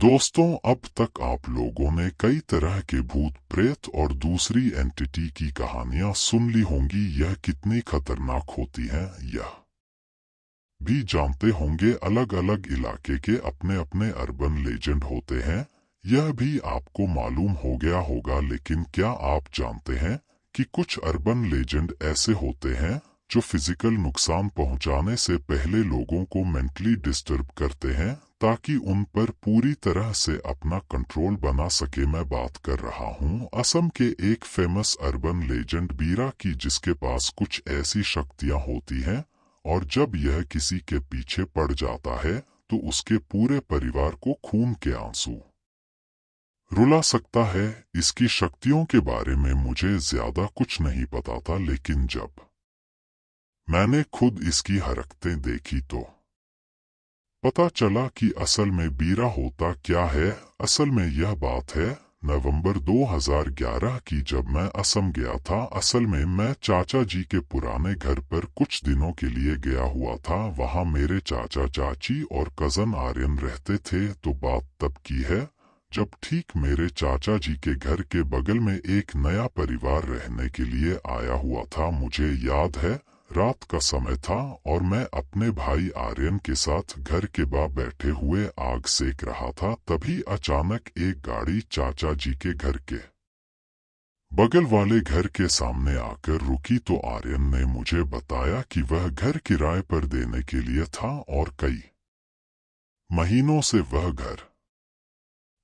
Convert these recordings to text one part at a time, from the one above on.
दोस्तों, अब तक आप लोगों ने कई तरह के भूत प्रेत और दूसरी एंटिटी की कहानियां सुन ली होंगी। यह कितनी खतरनाक होती हैं यह भी जानते होंगे। अलग अलग इलाके के अपने अपने अर्बन लेजेंड होते हैं, यह भी आपको मालूम हो गया होगा। लेकिन क्या आप जानते हैं कि कुछ अर्बन लेजेंड ऐसे होते हैं जो फिजिकल नुकसान पहुंचाने से पहले लोगों को मेंटली डिस्टर्ब करते हैं ताकि उन पर पूरी तरह से अपना कंट्रोल बना सके। मैं बात कर रहा हूँ असम के एक फेमस अर्बन लेजेंड बीरा की, जिसके पास कुछ ऐसी शक्तियाँ होती हैं और जब यह किसी के पीछे पड़ जाता है तो उसके पूरे परिवार को खून के आंसू रुला सकता है। इसकी शक्तियों के बारे में मुझे ज्यादा कुछ नहीं पता था, लेकिन जब मैंने खुद इसकी हरकतें देखी तो पता चला कि असल में बीरा होता क्या है। असल में यह बात है नवंबर 2011 की, जब मैं असम गया था। असल में मैं चाचा जी के पुराने घर पर कुछ दिनों के लिए गया हुआ था। वहाँ मेरे चाचा चाची और कजन आर्यन रहते थे। तो बात तब की है जब ठीक मेरे चाचा जी के घर के बगल में एक नया परिवार रहने के लिए आया हुआ था। मुझे याद है रात का समय था और मैं अपने भाई आर्यन के साथ घर के बाहर बैठे हुए आग सेक रहा था। तभी अचानक एक गाड़ी चाचा जी के घर के बगल वाले घर के सामने आकर रुकी। तो आर्यन ने मुझे बताया कि वह घर किराए पर देने के लिए था और कई महीनों से वह घर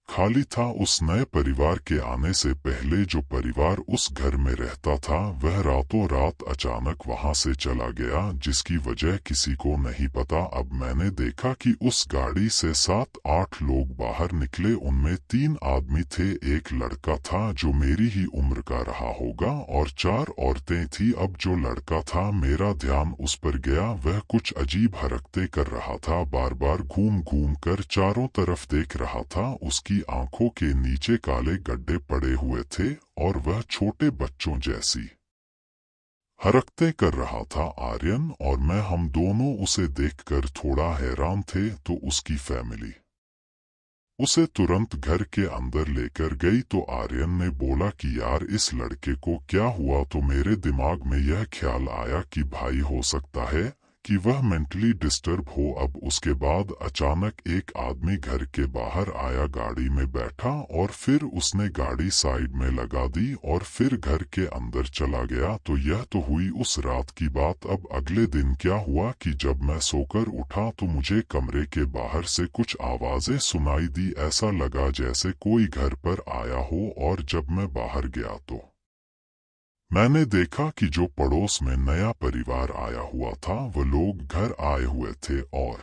खाली था। उस नए परिवार के आने से पहले जो परिवार उस घर में रहता था वह रातों रात अचानक वहां से चला गया, जिसकी वजह किसी को नहीं पता। अब मैंने देखा कि उस गाड़ी से 7-8 लोग बाहर निकले। उनमें 3 आदमी थे, एक लड़का था जो मेरी ही उम्र का रहा होगा और 4 औरतें थी। अब जो लड़का था मेरा ध्यान उस पर गया। वह कुछ अजीब हरकतें कर रहा था, बार बार घूम घूम कर चारों तरफ देख रहा था। उसकी आंखों के नीचे काले गड्ढे पड़े हुए थे और वह छोटे बच्चों जैसी हरकतें कर रहा था। आर्यन और मैं, हम दोनों उसे देखकर थोड़ा हैरान थे। तो उसकी फैमिली उसे तुरंत घर के अंदर लेकर गई। तो आर्यन ने बोला कि यार इस लड़के को क्या हुआ। तो मेरे दिमाग में यह ख्याल आया कि भाई हो सकता है कि वह मेंटली डिस्टर्ब हो। अब उसके बाद अचानक एक आदमी घर के बाहर आया, गाड़ी में बैठा और फिर उसने गाड़ी साइड में लगा दी और फिर घर के अंदर चला गया। तो यह तो हुई उस रात की बात। अब अगले दिन क्या हुआ कि जब मैं सोकर उठा तो मुझे कमरे के बाहर से कुछ आवाजें सुनाई दी। ऐसा लगा जैसे कोई घर पर आया हो। और जब मैं बाहर गया तो मैंने देखा कि जो पड़ोस में नया परिवार आया हुआ था वह लोग घर आए हुए थे और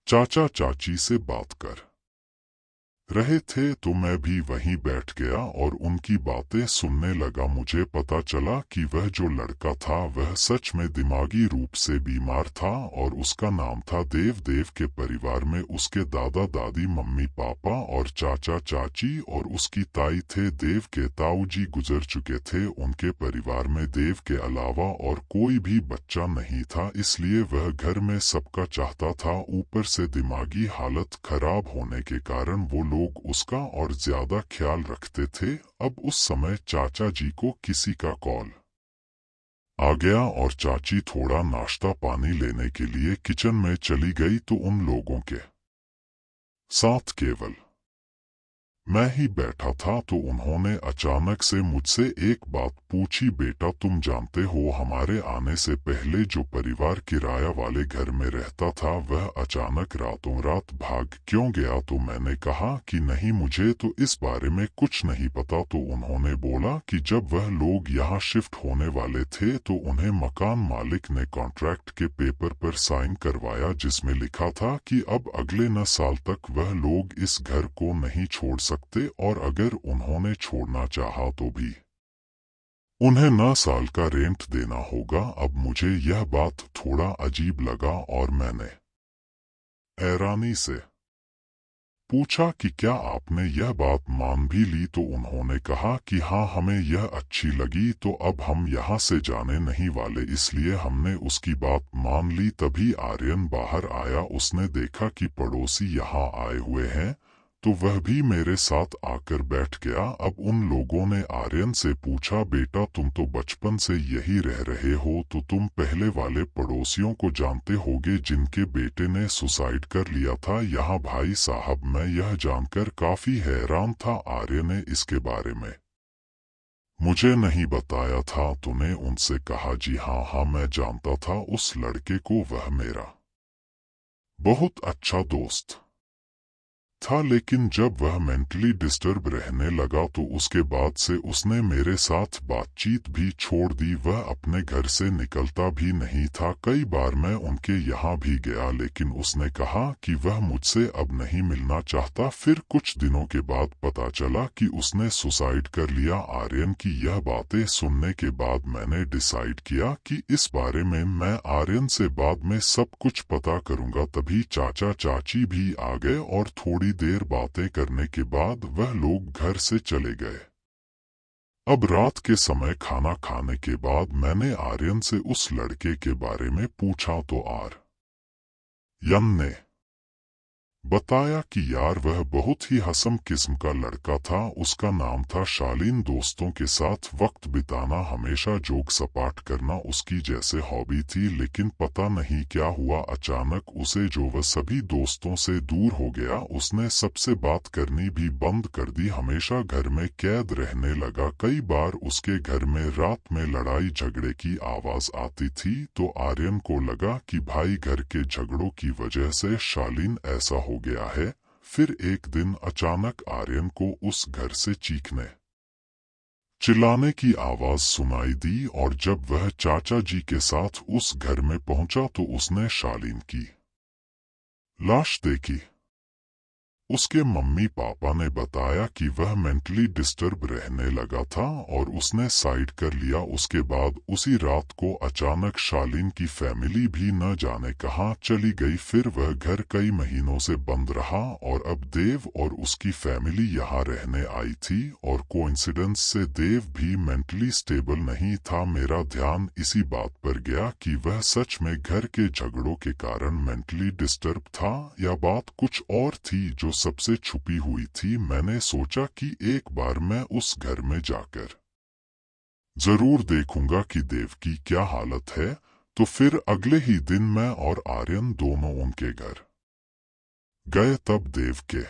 चाचा चाची से बात कर रहे थे। तो मैं भी वहीं बैठ गया और उनकी बातें सुनने लगा। मुझे पता चला कि वह जो लड़का था वह सच में दिमागी रूप से बीमार था और उसका नाम था देव। देव के परिवार में उसके दादा दादी, मम्मी पापा और चाचा चाची और उसकी ताई थे। देव के ताऊ जी गुजर चुके थे। उनके परिवार में देव के अलावा और कोई भी बच्चा नहीं था, इसलिए वह घर में सबका चाहता था। ऊपर से दिमागी हालत खराब होने के कारण वो लोग उसका और ज्यादा ख्याल रखते थे। अब उस समय चाचा जी को किसी का कॉल आ गया और चाची थोड़ा नाश्ता पानी लेने के लिए किचन में चली गई। तो उन लोगों के साथ केवल मैं ही बैठा था। तो उन्होंने अचानक से मुझसे एक बात पूछी, बेटा तुम जानते हो हमारे आने से पहले जो परिवार किराया वाले घर में रहता था वह अचानक रातों रात भाग क्यों गया। तो मैंने कहा कि नहीं, मुझे तो इस बारे में कुछ नहीं पता। तो उन्होंने बोला कि जब वह लोग यहाँ शिफ्ट होने वाले थे तो उन्हें मकान मालिक ने कॉन्ट्रैक्ट के पेपर पर साइन करवाया, जिसमें लिखा था कि अब अगले 9 साल तक वह लोग इस घर को नहीं छोड़ सकते और अगर उन्होंने छोड़ना चाहा तो भी उन्हें 9 साल का रेंट देना होगा। अब मुझे यह बात थोड़ा अजीब लगा और मैंने हैरानी से पूछा कि क्या आपने यह बात मान भी ली, तो उन्होंने कहा कि हाँ, हमें यह अच्छी लगी, तो अब हम यहाँ से जाने नहीं वाले, इसलिए हमने उसकी बात मान ली। तभी आर्यन बाहर आया, उसने देखा कि पड़ोसी यहाँ आए हुए हैं, तो वह भी मेरे साथ आकर बैठ गया। अब उन लोगों ने आर्यन से पूछा, बेटा तुम तो बचपन से यही रह रहे हो, तो तुम पहले वाले पड़ोसियों को जानते होगे जिनके बेटे ने सुसाइड कर लिया था? यहाँ भाई साहब, मैं यह जानकर काफी हैरान था। आर्य ने इसके बारे में मुझे नहीं बताया था। तूने उनसे कहा? जी हाँ हाँ, मैं जानता था उस लड़के को, वह मेरा बहुत अच्छा दोस्त था, लेकिन जब वह मेंटली डिस्टर्ब रहने लगा तो उसके बाद से उसने मेरे साथ बातचीत भी छोड़ दी। वह अपने घर से निकलता भी नहीं था। कई बार मैं उनके यहाँ भी गया, लेकिन उसने कहा कि वह मुझसे अब नहीं मिलना चाहता। फिर कुछ दिनों के बाद पता चला कि उसने सुसाइड कर लिया। आर्यन की यह बातें सुनने के बाद मैंने डिसाइड किया कि इस बारे में मैं आर्यन से बाद में सब कुछ पता करूंगा। तभी चाचा चाची भी आ गए और थोड़ी देर बातें करने के बाद वह लोग घर से चले गए। अब रात के समय खाना खाने के बाद मैंने आर्यन से उस लड़के के बारे में पूछा, तो आर्यन ने बताया कि यार वह बहुत ही हंसम किस्म का लड़का था। उसका नाम था शालीन। दोस्तों के साथ वक्त बिताना, हमेशा जोक सपाट करना उसकी जैसे हॉबी थी। लेकिन पता नहीं क्या हुआ, अचानक उसे जो वह सभी दोस्तों से दूर हो गया। उसने सबसे बात करनी भी बंद कर दी, हमेशा घर में कैद रहने लगा। कई बार उसके घर में रात में लड़ाई झगड़े की आवाज आती थी, तो आर्यन को लगा कि भाई घर के झगड़ों की वजह से शालीन ऐसा हो गया है। फिर एक दिन अचानक आर्यन को उस घर से चीखने चिल्लाने की आवाज सुनाई दी, और जब वह चाचा जी के साथ उस घर में पहुंचा तो उसने शालीन की लाश देखी। उसके मम्मी पापा ने बताया कि वह मेंटली डिस्टर्ब रहने लगा था और उसने साइड कर लिया। उसके बाद उसी रात को अचानक शालीन की फैमिली भी न जाने कहां चली गई। फिर वह घर कई महीनों से बंद रहा और अब देव और उसकी फैमिली यहाँ रहने आई थी, और कोइंसिडेंस से देव भी मेंटली स्टेबल नहीं था। मेरा ध्यान इसी बात पर गया कि वह सच में घर के झगड़ों के कारण मेंटली डिस्टर्ब था या बात कुछ और थी जो सबसे छुपी हुई थी। मैंने सोचा कि एक बार मैं उस घर में जाकर जरूर देखूंगा कि देव की क्या हालत है। तो फिर अगले ही दिन मैं और आर्यन दोनों उनके घर गए। तब देव के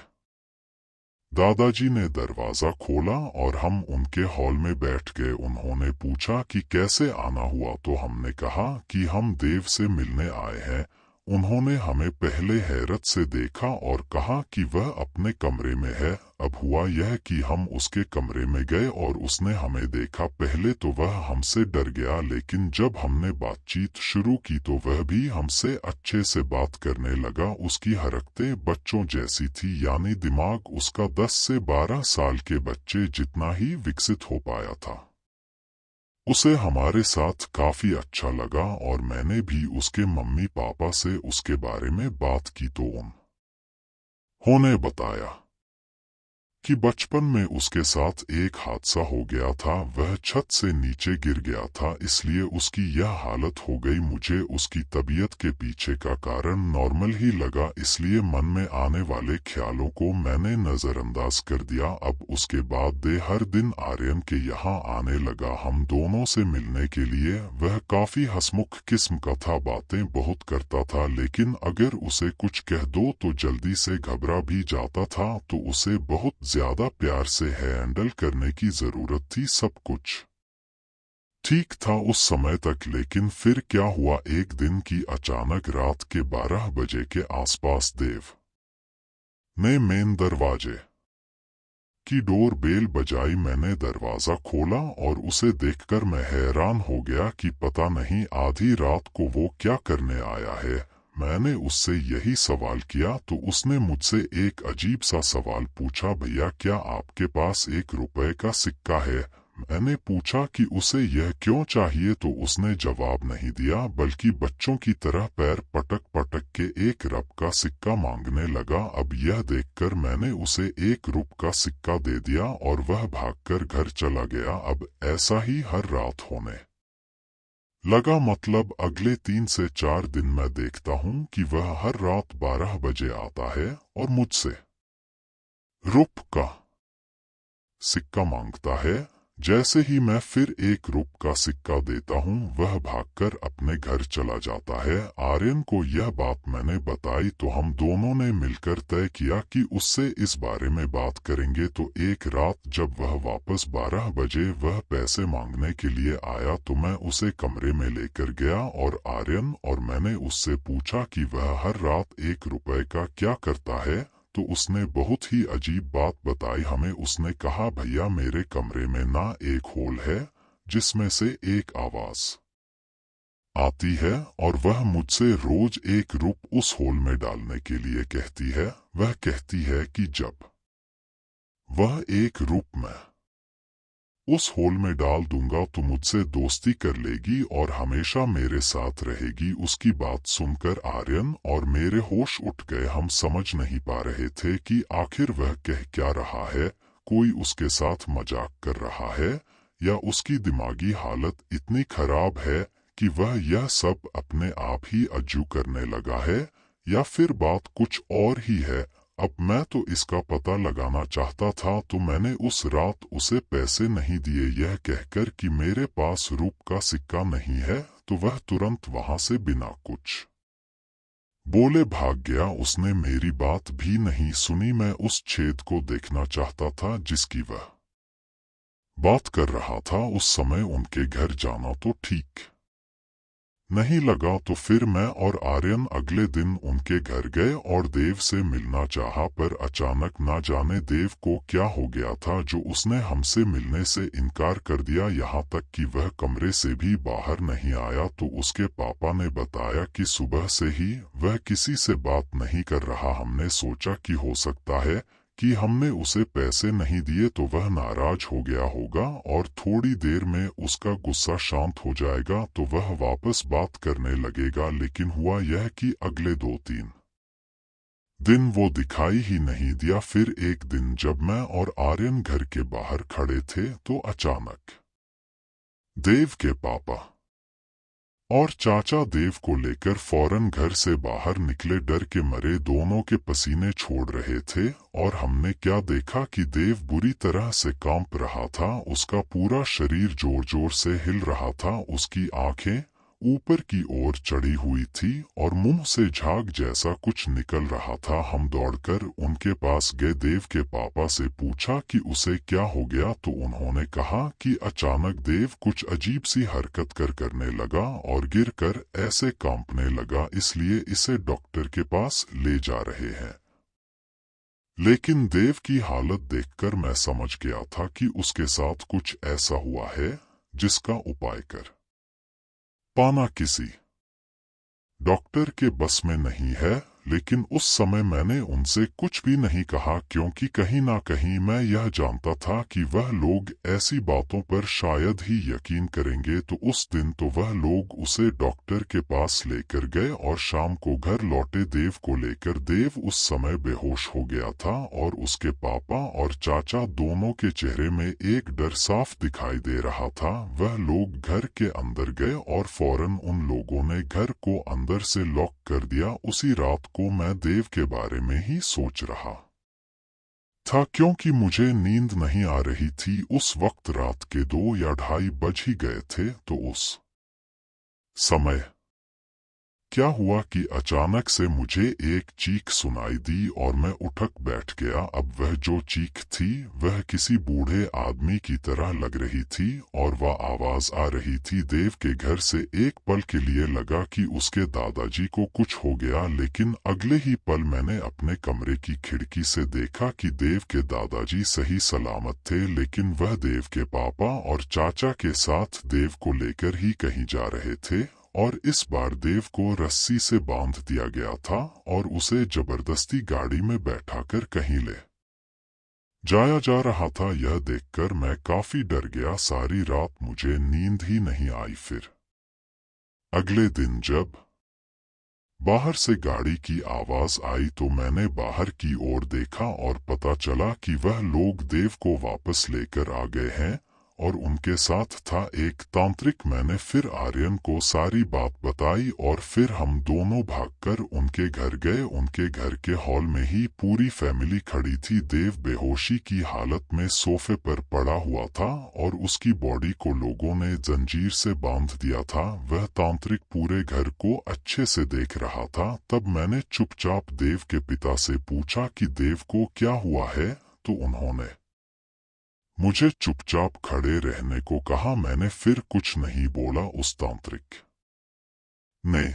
दादाजी ने दरवाजा खोला और हम उनके हॉल में बैठ गए। उन्होंने पूछा कि कैसे आना हुआ, तो हमने कहा कि हम देव से मिलने आए हैं। उन्होंने हमें पहले हैरत से देखा और कहा कि वह अपने कमरे में है। अब हुआ यह कि हम उसके कमरे में गए और उसने हमें देखा। पहले तो वह हमसे डर गया, लेकिन जब हमने बातचीत शुरू की तो वह भी हमसे अच्छे से बात करने लगा। उसकी हरकतें बच्चों जैसी थी, यानी दिमाग उसका 10 से 12 साल के बच्चे जितना ही विकसित हो पाया था। उसे हमारे साथ काफी अच्छा लगा और मैंने भी उसके मम्मी पापा से उसके बारे में बात की, तो उन्होंने बताया कि बचपन में उसके साथ एक हादसा हो गया था। वह छत से नीचे गिर गया था, इसलिए उसकी यह हालत हो गई। मुझे उसकी तबीयत के पीछे का कारण नॉर्मल ही लगा, इसलिए मन में आने वाले ख्यालों को मैंने नजरअंदाज कर दिया। अब उसके बाद दे हर दिन आर्यन के यहाँ आने लगा हम दोनों से मिलने के लिए। वह काफी हंसमुख किस्म का था, बातें बहुत करता था, लेकिन अगर उसे कुछ कह दो तो जल्दी से घबरा भी जाता था। तो उसे बहुत ज्यादा प्यार से हैंडल करने की जरूरत थी। सब कुछ ठीक था उस समय तक, लेकिन फिर क्या हुआ, एक दिन की अचानक रात के 12 बजे के आसपास देव ने मेन दरवाजे की डोर बेल बजाई। मैंने दरवाजा खोला और उसे देखकर मैं हैरान हो गया कि पता नहीं आधी रात को वो क्या करने आया है। मैंने उससे यही सवाल किया तो उसने मुझसे एक अजीब सा सवाल पूछा, भैया क्या आपके पास 1 रुपए का सिक्का है? मैंने पूछा कि उसे यह क्यों चाहिए तो उसने जवाब नहीं दिया, बल्कि बच्चों की तरह पैर पटक पटक के एक रब का सिक्का मांगने लगा। अब यह देखकर मैंने उसे 1 रुपए का सिक्का दे दिया और वह भागकर घर चला गया। अब ऐसा ही हर रात होने लगा, मतलब अगले 3 से 4 दिन मैं देखता हूँ कि वह हर रात 12 बजे आता है और मुझसे रुपए का सिक्का मांगता है। जैसे ही मैं फिर 1 रुपए का सिक्का देता हूँ, वह भागकर अपने घर चला जाता है। आर्यन को यह बात मैंने बताई तो हम दोनों ने मिलकर तय किया कि उससे इस बारे में बात करेंगे। तो एक रात जब वह वापस 12 बजे वह पैसे मांगने के लिए आया तो मैं उसे कमरे में लेकर गया और आर्यन और मैंने उससे पूछा कि वह हर रात 1 रुपए का क्या करता है। तो उसने बहुत ही अजीब बात बताई हमें। उसने कहा, भैया मेरे कमरे में ना एक होल है जिसमें से एक आवाज आती है और वह मुझसे रोज 1 रुपए उस होल में डालने के लिए कहती है। वह कहती है कि जब वह 1 रुपए में उस होल में डाल दूंगा तो मुझसे दोस्ती कर लेगी और हमेशा मेरे साथ रहेगी। उसकी बात सुनकर आर्यन और मेरे होश उठ गए। हम समझ नहीं पा रहे थे कि आखिर वह कह क्या रहा है। कोई उसके साथ मजाक कर रहा है या उसकी दिमागी हालत इतनी खराब है कि वह यह सब अपने आप ही अज्जू करने लगा है, या फिर बात कुछ और ही है। अब मैं तो इसका पता लगाना चाहता था, तो मैंने उस रात उसे पैसे नहीं दिए यह कहकर कि मेरे पास रुपए का सिक्का नहीं है, तो वह तुरंत वहां से बिना कुछ बोले भाग गया। उसने मेरी बात भी नहीं सुनी। मैं उस छेद को देखना चाहता था जिसकी वह बात कर रहा था। उस समय उनके घर जाना तो ठीक नहीं लगा, तो फिर मैं और आर्यन अगले दिन उनके घर गए और देव से मिलना चाहा, पर अचानक ना जाने देव को क्या हो गया था जो उसने हमसे मिलने से इनकार कर दिया। यहाँ तक कि वह कमरे से भी बाहर नहीं आया। तो उसके पापा ने बताया कि सुबह से ही वह किसी से बात नहीं कर रहा। हमने सोचा कि हो सकता है कि हमने उसे पैसे नहीं दिए तो वह नाराज हो गया होगा और थोड़ी देर में उसका गुस्सा शांत हो जाएगा तो वह वापस बात करने लगेगा। लेकिन हुआ यह कि अगले 2-3 दिन वो दिखाई ही नहीं दिया। फिर एक दिन जब मैं और आर्यन घर के बाहर खड़े थे तो अचानक देव के पापा और चाचा देव को लेकर फौरन घर से बाहर निकले। डर के मरे दोनों के पसीने छोड़ रहे थे और हमने क्या देखा कि देव बुरी तरह से कांप रहा था। उसका पूरा शरीर जोर जोर से हिल रहा था। उसकी आंखें ऊपर की ओर चढ़ी हुई थी और मुंह से झाग जैसा कुछ निकल रहा था। हम दौड़कर उनके पास गए। देव के पापा से पूछा कि उसे क्या हो गया, तो उन्होंने कहा कि अचानक देव कुछ अजीब सी हरकत करने लगा और गिरकर ऐसे कांपने लगा, इसलिए इसे डॉक्टर के पास ले जा रहे हैं। लेकिन देव की हालत देखकर मैं समझ गया था कि उसके साथ कुछ ऐसा हुआ है जिसका उपाय कर पाना किसी डॉक्टर के बस में नहीं है। लेकिन उस समय मैंने उनसे कुछ भी नहीं कहा, क्योंकि कहीं ना कहीं मैं यह जानता था कि वह लोग ऐसी बातों पर शायद ही यकीन करेंगे। तो उस दिन तो वह लोग उसे डॉक्टर के पास लेकर गए और शाम को घर लौटे देव को लेकर। देव उस समय बेहोश हो गया था और उसके पापा और चाचा दोनों के चेहरे में एक डर साफ दिखाई दे रहा था। वह लोग घर के अंदर गए और फौरन उन लोगों ने घर को अंदर से लॉक कर दिया। उसी रात को मैं देव के बारे में ही सोच रहा था, क्योंकि मुझे नींद नहीं आ रही थी। उस वक्त रात के 2 या 2:30 बज ही गए थे। तो उस समय क्या हुआ कि अचानक से मुझे एक चीख सुनाई दी और मैं उठक बैठ गया। अब वह जो चीख थी वह किसी बूढ़े आदमी की तरह लग रही थी और वह आवाज आ रही थी देव के घर से। एक पल के लिए लगा कि उसके दादाजी को कुछ हो गया, लेकिन अगले ही पल मैंने अपने कमरे की खिड़की से देखा कि देव के दादाजी सही सलामत थे, लेकिन वह देव के पापा और चाचा के साथ देव को लेकर ही कहीं जा रहे थे और इस बार देव को रस्सी से बांध दिया गया था और उसे जबरदस्ती गाड़ी में बैठाकर कहीं ले जाया जा रहा था। यह देखकर मैं काफी डर गया। सारी रात मुझे नींद ही नहीं आई। फिर अगले दिन जब बाहर से गाड़ी की आवाज आई तो मैंने बाहर की ओर देखा और पता चला कि वह लोग देव को वापस लेकर आ गए हैं और उनके साथ था एक तांत्रिक। मैंने फिर आर्यन को सारी बात बताई और फिर हम दोनों भागकर उनके घर गए। उनके घर के हॉल में ही पूरी फैमिली खड़ी थी। देव बेहोशी की हालत में सोफे पर पड़ा हुआ था और उसकी बॉडी को लोगों ने जंजीर से बांध दिया था। वह तांत्रिक पूरे घर को अच्छे से देख रहा था। तब मैंने चुपचाप देव के पिता से पूछा कि देव को क्या हुआ है, तो उन्होंने मुझे चुपचाप खड़े रहने को कहा। मैंने फिर कुछ नहीं बोला। उस तांत्रिक ने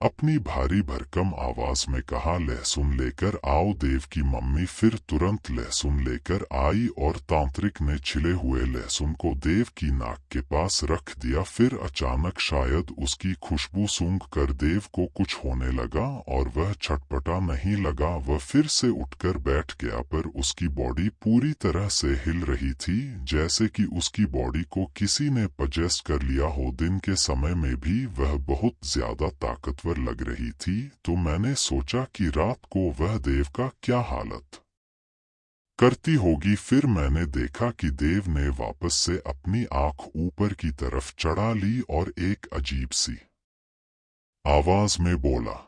अपनी भारी भरकम आवाज में कहा, लहसुन लेकर आओ। देव की मम्मी फिर तुरंत लहसुन लेकर आई और तांत्रिक ने छिले हुए लहसुन को देव की नाक के पास रख दिया। फिर अचानक शायद उसकी खुशबू सूंघ कर देव को कुछ होने लगा और वह छटपटा नहीं लगा। वह फिर से उठकर बैठ गया पर उसकी बॉडी पूरी तरह से हिल रही थी, जैसे कि उसकी बॉडी को किसी ने पजेस्ट कर लिया हो। दिन के समय में भी वह बहुत ज्यादा ताकतवर लग रही थी। तो मैंने सोचा कि रात को वह देव का क्या हालत करती होगी। फिर मैंने देखा कि देव ने वापस से अपनी आंख ऊपर की तरफ चढ़ा ली और एक अजीब सी आवाज में बोला,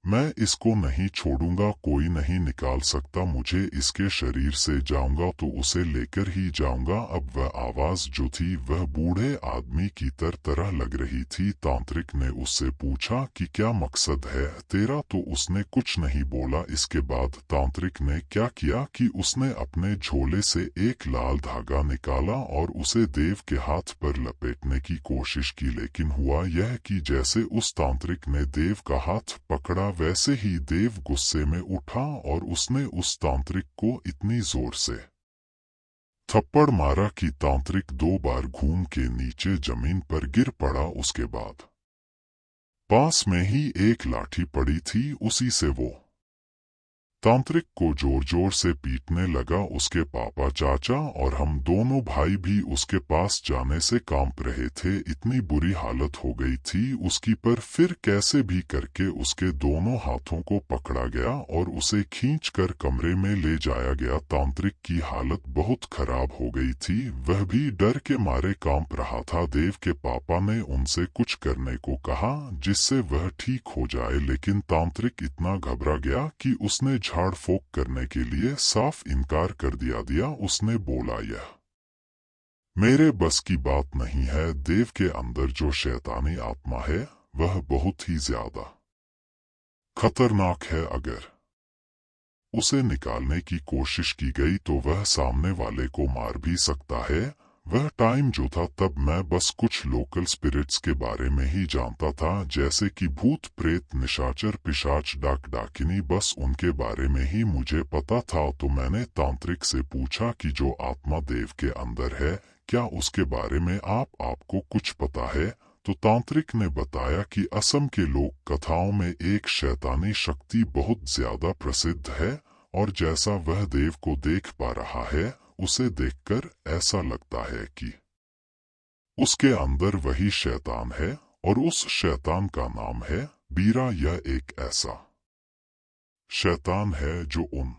मैं इसको नहीं छोड़ूंगा। कोई नहीं निकाल सकता मुझे इसके शरीर से। जाऊंगा तो उसे लेकर ही जाऊंगा। अब वह आवाज जो थी वह बूढ़े आदमी की तरह लग रही थी। तांत्रिक ने उससे पूछा कि क्या मकसद है तेरा, तो उसने कुछ नहीं बोला। इसके बाद तांत्रिक ने क्या किया कि उसने अपने झोले से एक लाल धागा निकाला और उसे देव के हाथ पर लपेटने की कोशिश की। लेकिन हुआ यह कि जैसे उस तांत्रिक ने देव का हाथ पकड़ा वैसे ही देव गुस्से में उठा और उसने उस तांत्रिक को इतनी जोर से थप्पड़ मारा कि तांत्रिक 2 बार घूम के नीचे जमीन पर गिर पड़ा। उसके बाद पास में ही एक लाठी पड़ी थी, उसी से वो तांत्रिक को जोर जोर से पीटने लगा। उसके पापा, चाचा और हम दोनों भाई भी उसके पास जाने से कांप रहे थे। इतनी बुरी हालत हो गई थी उसकी। पर फिर कैसे भी करके उसके दोनों हाथों को पकड़ा गया और उसे खींचकर कमरे में ले जाया गया। तांत्रिक की हालत बहुत खराब हो गई थी, वह भी डर के मारे कांप रहा था। देव के पापा ने उनसे कुछ करने को कहा जिससे वह ठीक हो जाए, लेकिन तांत्रिक इतना घबरा गया कि उसने झाड़ फूक करने के लिए साफ इनकार कर दिया। उसने बोला, यह मेरे बस की बात नहीं है। देव के अंदर जो शैतानी आत्मा है वह बहुत ही ज्यादा खतरनाक है। अगर उसे निकालने की कोशिश की गई तो वह सामने वाले को मार भी सकता है। वह टाइम जो था तब मैं बस कुछ लोकल स्पिरिट्स के बारे में ही जानता था, जैसे कि भूत प्रेत, निशाचर, पिशाच, डाक डाकिनी, बस उनके बारे में ही मुझे पता था। तो मैंने तांत्रिक से पूछा कि जो आत्मा देव के अंदर है क्या उसके बारे में आपको कुछ पता है। तो तांत्रिक ने बताया कि असम के लोक कथाओं में एक शैतानी शक्ति बहुत ज्यादा प्रसिद्ध है और जैसा वह देव को देख पा रहा है उसे देखकर ऐसा लगता है कि उसके अंदर वही शैतान है और उस शैतान का नाम है बीरा। यह एक ऐसा शैतान है जो उन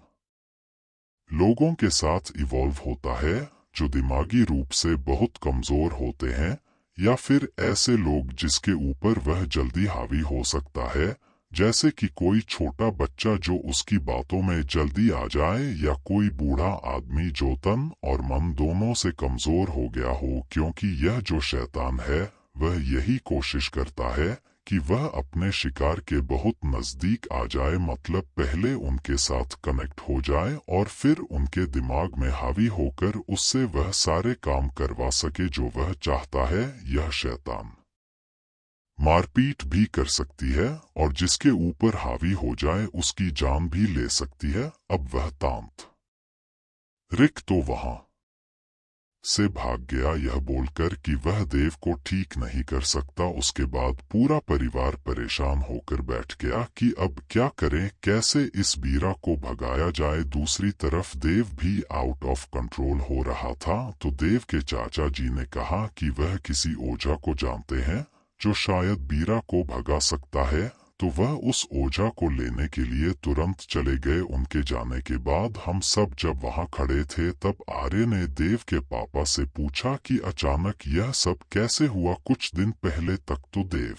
लोगों के साथ इवॉल्व होता है जो दिमागी रूप से बहुत कमजोर होते हैं, या फिर ऐसे लोग जिसके ऊपर वह जल्दी हावी हो सकता है, जैसे कि कोई छोटा बच्चा जो उसकी बातों में जल्दी आ जाए, या कोई बूढ़ा आदमी जो तन और मन दोनों से कमजोर हो गया हो। क्योंकि यह जो शैतान है वह यही कोशिश करता है कि वह अपने शिकार के बहुत नजदीक आ जाए, मतलब पहले उनके साथ कनेक्ट हो जाए और फिर उनके दिमाग में हावी होकर उससे वह सारे काम करवा सके जो वह चाहता है। यह शैतान मारपीट भी कर सकती है और जिसके ऊपर हावी हो जाए उसकी जान भी ले सकती है। अब वह तांत्रिक तो वहां से भाग गया यह बोलकर कि वह देव को ठीक नहीं कर सकता। उसके बाद पूरा परिवार परेशान होकर बैठ गया कि अब क्या करें, कैसे इस बीरा को भगाया जाए। दूसरी तरफ देव भी आउट ऑफ कंट्रोल हो रहा था, तो देव के चाचा जी ने कहा कि वह किसी ओझा को जानते हैं जो शायद बीरा को भगा सकता है। तो वह उस ओझा को लेने के लिए तुरंत चले गए। उनके जाने के बाद हम सब जब वहां खड़े थे, तब आर्य ने देव के पापा से पूछा कि अचानक यह सब कैसे हुआ। कुछ दिन पहले तक तो देव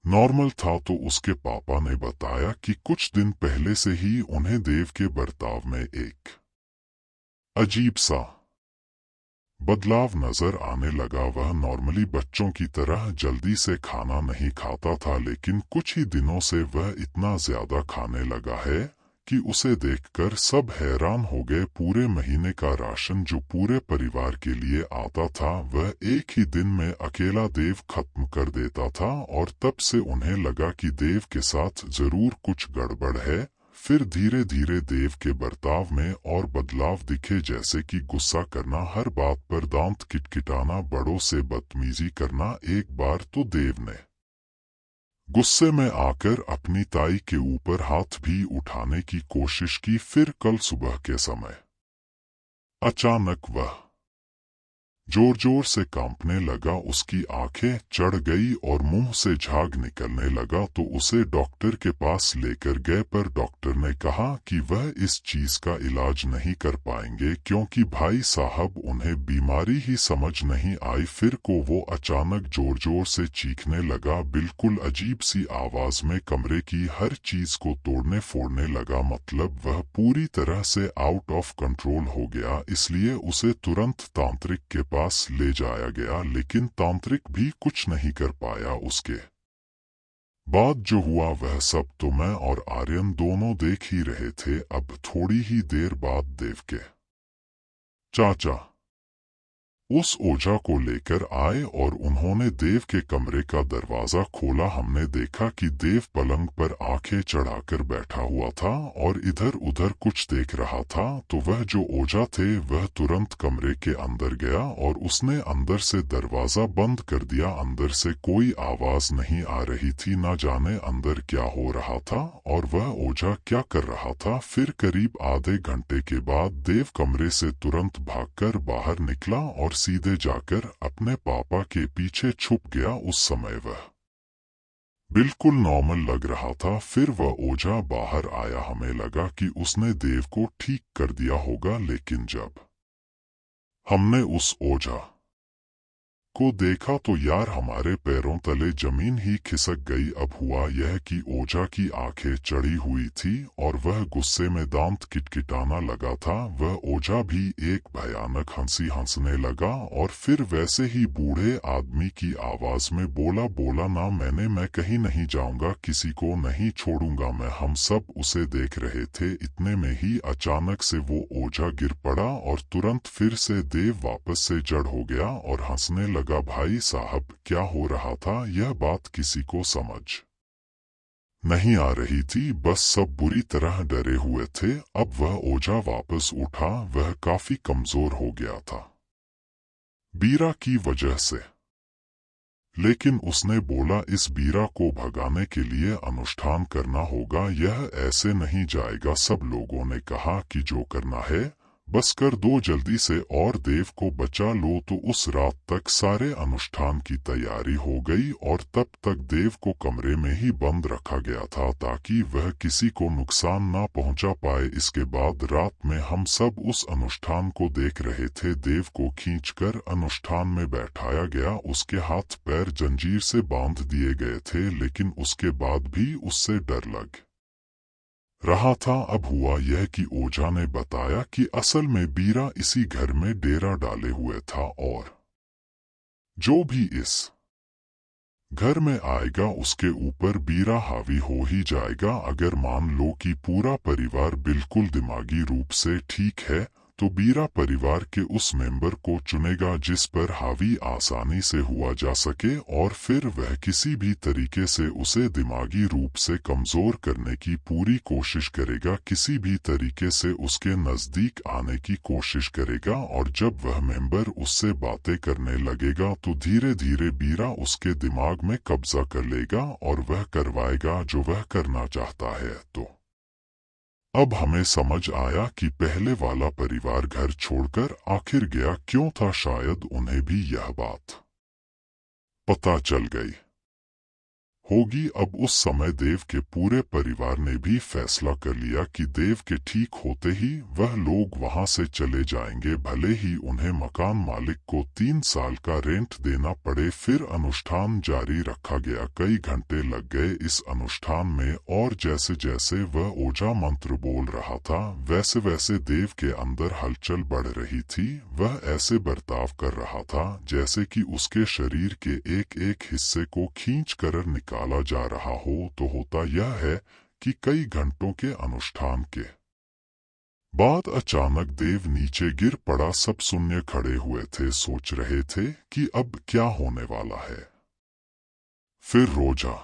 नॉर्मल था। तो उसके पापा ने बताया कि कुछ दिन पहले से ही उन्हें देव के बर्ताव में एक अजीब सा बदलाव नजर आने लगा। वह नॉर्मली बच्चों की तरह जल्दी से खाना नहीं खाता था, लेकिन कुछ ही दिनों से वह इतना ज्यादा खाने लगा है कि उसे देखकर सब हैरान हो गए। पूरे महीने का राशन जो पूरे परिवार के लिए आता था, वह एक ही दिन में अकेला देव खत्म कर देता था। और तब से उन्हें लगा कि देव के साथ जरूर कुछ गड़बड़ है। फिर धीरे धीरे देव के बर्ताव में और बदलाव दिखे, जैसे कि गुस्सा करना, हर बात पर दांत किटकिटाना, बड़ों से बदतमीजी करना। एक बार तो देव ने गुस्से में आकर अपनी ताई के ऊपर हाथ भी उठाने की कोशिश की। फिर कल सुबह के समय अचानक वह जोर जोर से कांपने लगा। उसकी आंखें चढ़ गई और मुंह से झाग निकलने लगा। तो उसे डॉक्टर के पास लेकर गए, पर डॉक्टर ने कहा कि वह इस चीज का इलाज नहीं कर पाएंगे, क्योंकि भाई साहब उन्हें बीमारी ही समझ नहीं आई। फिर को वो अचानक जोर जोर से चीखने लगा, बिल्कुल अजीब सी आवाज में, कमरे की हर चीज को तोड़ने फोड़ने लगा। मतलब वह पूरी तरह से आउट ऑफ कंट्रोल हो गया। इसलिए उसे तुरंत तांत्रिक के पास ले जाया गया, लेकिन तांत्रिक भी कुछ नहीं कर पाया। उसके बाद जो हुआ वह सब तो मैं और आर्यन दोनों देख ही रहे थे। अब थोड़ी ही देर बाद देव के चाचा उस ओझा को लेकर आए और उन्होंने देव के कमरे का दरवाजा खोला। हमने देखा कि देव पलंग पर आंखें चढ़ाकर बैठा हुआ था और इधर उधर कुछ देख रहा था। तो वह जो ओझा थे वह तुरंत कमरे के अंदर गया और उसने अंदर से दरवाजा बंद कर दिया। अंदर से कोई आवाज नहीं आ रही थी, न जाने अंदर क्या हो रहा था और वह ओझा क्या कर रहा था। फिर करीब आधे घंटे के बाद देव कमरे से तुरंत भागकर बाहर निकला और सीधे जाकर अपने पापा के पीछे छुप गया। उस समय वह बिल्कुल नॉर्मल लग रहा था। फिर वह ओझा बाहर आया। हमें लगा कि उसने देव को ठीक कर दिया होगा, लेकिन जब हमने उस ओझा को देखा तो यार हमारे पैरों तले जमीन ही खिसक गई। अब हुआ यह कि ओझा की आंखें चढ़ी हुई थी और वह गुस्से में दांत किटकिटाना लगा था। वह ओझा भी एक भयानक हंसी हंसने लगा और फिर वैसे ही बूढ़े आदमी की आवाज में बोला ना मैं कहीं नहीं जाऊंगा, किसी को नहीं छोड़ूंगा मैं। हम सब उसे देख रहे थे। इतने में ही अचानक से वो ओझा गिर पड़ा और तुरंत फिर से देव वापस से जड़ हो गया और हंसने लगा। भाई साहब क्या हो रहा था यह बात किसी को समझ नहीं आ रही थी, बस सब बुरी तरह डरे हुए थे। अब वह ओझा वापस उठा। वह काफी कमजोर हो गया था बीरा की वजह से, लेकिन उसने बोला इस बीरा को भगाने के लिए अनुष्ठान करना होगा, यह ऐसे नहीं जाएगा। सब लोगों ने कहा कि जो करना है बस कर दो जल्दी से और देव को बचा लो। तो उस रात तक सारे अनुष्ठान की तैयारी हो गई और तब तक देव को कमरे में ही बंद रखा गया था ताकि वह किसी को नुकसान ना पहुंचा पाए। इसके बाद रात में हम सब उस अनुष्ठान को देख रहे थे। देव को खींचकर अनुष्ठान में बैठाया गया। उसके हाथ पैर जंजीर से बांध दिए गए थे, लेकिन उसके बाद भी उससे डर लग रहा था। अब हुआ यह कि ओझा ने बताया कि असल में बीरा इसी घर में डेरा डाले हुए था और जो भी इस घर में आएगा उसके ऊपर बीरा हावी हो ही जाएगा। अगर मान लो कि पूरा परिवार बिल्कुल दिमागी रूप से ठीक है तो बीरा परिवार के उस मेंबर को चुनेगा जिस पर हावी आसानी से हुआ जा सके, और फिर वह किसी भी तरीके से उसे दिमागी रूप से कमजोर करने की पूरी कोशिश करेगा, किसी भी तरीके से उसके नजदीक आने की कोशिश करेगा। और जब वह मेंबर उससे बातें करने लगेगा तो धीरे धीरे बीरा उसके दिमाग में कब्जा कर लेगा और वह करवाएगा जो वह करना चाहता है। तो अब हमें समझ आया कि पहले वाला परिवार घर छोड़कर आखिर गया क्यों था। शायद उन्हें भी यह बात पता चल गई होगी। अब उस समय देव के पूरे परिवार ने भी फैसला कर लिया कि देव के ठीक होते ही वह लोग वहां से चले जाएंगे, भले ही उन्हें मकान मालिक को 3 साल का रेंट देना पड़े। फिर अनुष्ठान जारी रखा गया। कई घंटे लग गए इस अनुष्ठान में, और जैसे जैसे वह ओझा मंत्र बोल रहा था वैसे वैसे देव के अंदर हलचल बढ़ रही थी। वह ऐसे बर्ताव कर रहा था जैसे कि उसके शरीर के एक एक हिस्से को खींच कर निकाला जा रहा हो। तो होता यह है कि कई घंटों के अनुष्ठान के बाद अचानक देव नीचे गिर पड़ा। सब सुनने खड़े हुए थे, सोच रहे थे कि अब क्या होने वाला है। फिर रोजा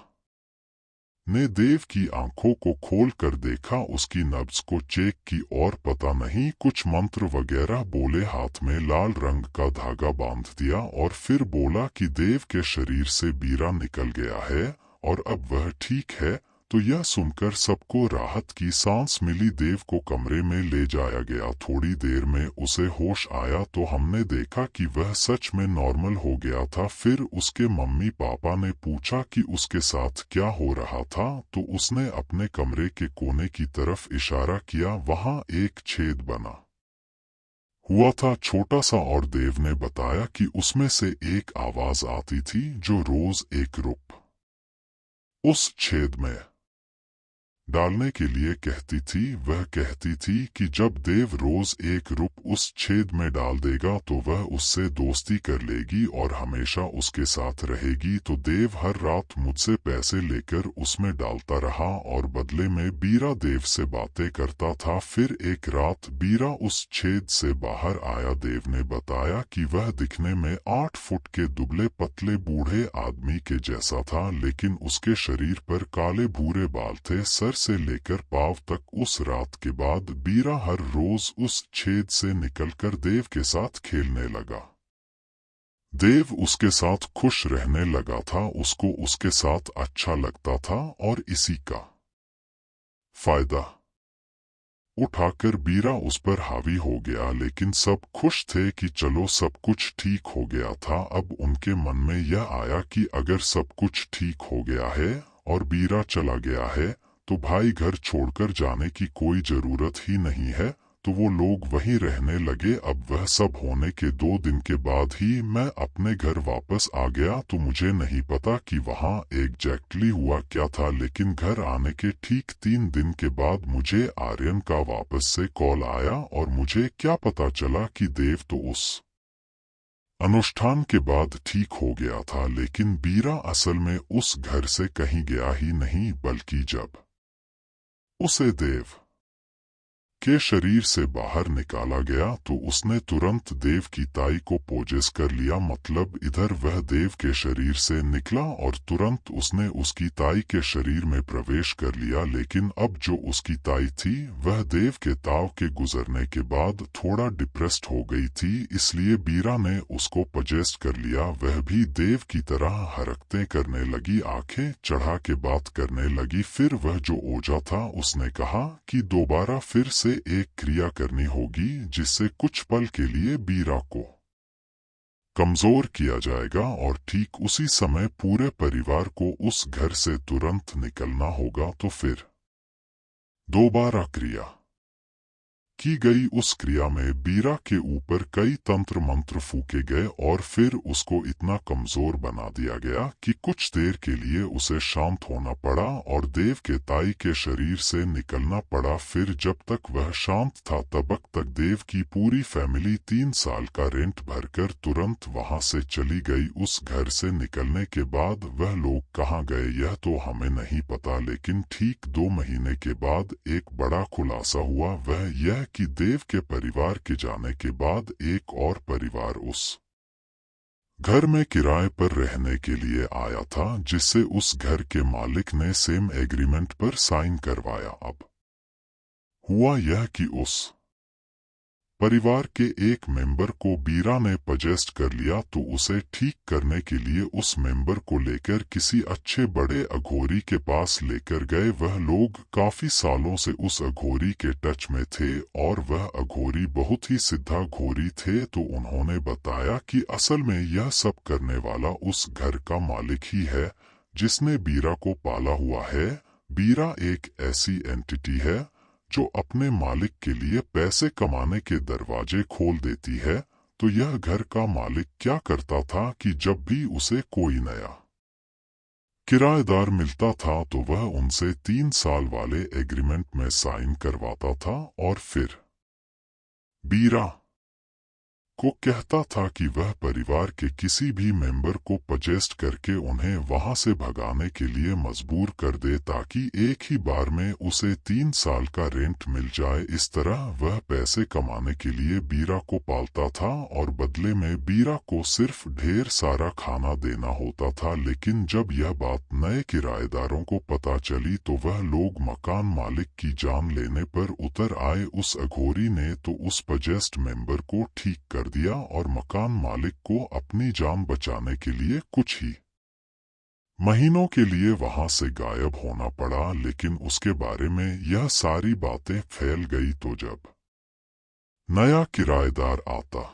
ने देव की आंखों को खोल कर देखा, उसकी नब्ज को चेक की और पता नहीं कुछ मंत्र वगैरह बोले, हाथ में लाल रंग का धागा बांध दिया और फिर बोला कि देव के शरीर से बीरा निकल गया है और अब वह ठीक है। तो यह सुनकर सबको राहत की सांस मिली। देव को कमरे में ले जाया गया। थोड़ी देर में उसे होश आया तो हमने देखा कि वह सच में नॉर्मल हो गया था। फिर उसके मम्मी पापा ने पूछा कि उसके साथ क्या हो रहा था, तो उसने अपने कमरे के कोने की तरफ इशारा किया। वहां एक छेद बना हुआ था छोटा सा, और देव ने बताया कि उसमें से एक आवाज आती थी जो रोज एक रुप उस छेद में डालने के लिए कहती थी। वह कहती थी कि जब देव रोज एक रुप उस छेद में डाल देगा तो वह उससे दोस्ती कर लेगी और हमेशा उसके साथ रहेगी। तो देव हर रात मुझसे पैसे लेकर उसमें डालता रहा और बदले में बीरा देव से बातें करता था। फिर एक रात बीरा उस छेद से बाहर आया। देव ने बताया कि वह दिखने में 8 फुट के दुबले पतले बूढ़े आदमी के जैसा था, लेकिन उसके शरीर पर काले भूरे बाल थे। सर से लेकर पांव तक। उस रात के बाद बीरा हर रोज उस छेद से निकलकर देव के साथ खेलने लगा। देव उसके साथ खुश रहने लगा था, उसको उसके साथ अच्छा लगता था और इसी का फायदा उठाकर बीरा उस पर हावी हो गया। लेकिन सब खुश थे कि चलो सब कुछ ठीक हो गया था। अब उनके मन में यह आया कि अगर सब कुछ ठीक हो गया है और बीरा चला गया है तो भाई घर छोड़कर जाने की कोई जरूरत ही नहीं है। तो वो लोग वहीं रहने लगे। अब वह सब होने के 2 दिन के बाद ही मैं अपने घर वापस आ गया। तो मुझे नहीं पता कि वहाँ एग्जैक्टली हुआ क्या था, लेकिन घर आने के ठीक 3 दिन के बाद मुझे आर्यन का वापस से कॉल आया और मुझे क्या पता चला कि देव तो उस अनुष्ठान के बाद ठीक हो गया था, लेकिन बीरा असल में उस घर से कहीं गया ही नहीं, बल्कि जब उसे देव के शरीर से बाहर निकाला गया तो उसने तुरंत देव की ताई को पोजेस कर लिया। मतलब इधर वह देव के शरीर से निकला और तुरंत उसने उसकी ताई के शरीर में प्रवेश कर लिया। लेकिन अब जो उसकी ताई थी वह देव के ताव के गुजरने के बाद थोड़ा डिप्रेस्ड हो गई थी, इसलिए बीरा ने उसको पजेस्ट कर लिया। वह भी देव की तरह हरकतें करने लगी, आंखें चढ़ा के बात करने लगी। फिर वह जो ओझा था उसने कहा कि दोबारा फिर से एक क्रिया करनी होगी जिससे कुछ पल के लिए बीरा को कमजोर किया जाएगा और ठीक उसी समय पूरे परिवार को उस घर से तुरंत निकलना होगा। तो फिर दोबारा क्रिया की गई। उस क्रिया में बीरा के ऊपर कई तंत्र मंत्र फूके गए और फिर उसको इतना कमजोर बना दिया गया कि कुछ देर के लिए उसे शांत होना पड़ा और देव के ताई के शरीर से निकलना पड़ा। फिर जब तक वह शांत था तब तक देव की पूरी फैमिली 3 साल का रेंट भरकर तुरंत वहां से चली गई। उस घर से निकलने के बाद वह लोग कहाँ गए यह तो हमें नहीं पता, लेकिन ठीक 2 महीने के बाद एक बड़ा खुलासा हुआ। वह यह कि देव के परिवार के जाने के बाद एक और परिवार उस घर में किराए पर रहने के लिए आया था, जिससे उस घर के मालिक ने सेम एग्रीमेंट पर साइन करवाया। अब हुआ यह कि उस परिवार के एक मेंबर को बीरा ने पजेस्ट कर लिया, तो उसे ठीक करने के लिए उस मेंबर को लेकर किसी अच्छे बड़े अघोरी के पास लेकर गए। वह लोग काफी सालों से उस अघोरी के टच में थे और वह अघोरी बहुत ही सीधा घोरी थे। तो उन्होंने बताया कि असल में यह सब करने वाला उस घर का मालिक ही है, जिसने बीरा को पाला हुआ है। बीरा एक ऐसी एंटिटी है जो अपने मालिक के लिए पैसे कमाने के दरवाजे खोल देती है। तो यह घर का मालिक क्या करता था कि जब भी उसे कोई नया किराएदार मिलता था तो वह उनसे 3 साल वाले एग्रीमेंट में साइन करवाता था और फिर बीरा को कहता था कि वह परिवार के किसी भी मेंबर को पजेस्ट करके उन्हें वहां से भगाने के लिए मजबूर कर दे, ताकि एक ही बार में उसे 3 साल का रेंट मिल जाए। इस तरह वह पैसे कमाने के लिए बीरा को पालता था और बदले में बीरा को सिर्फ ढेर सारा खाना देना होता था। लेकिन जब यह बात नए किराएदारों को पता चली तो वह लोग मकान मालिक की जान लेने पर उतर आए। उस अघोरी ने तो उस पजेस्ट मेंबर को ठीक कर दिया और मकान मालिक को अपनी जान बचाने के लिए कुछ ही महीनों के लिए वहां से गायब होना पड़ा। लेकिन उसके बारे में यह सारी बातें फैल गई तो जब नया किराएदार आता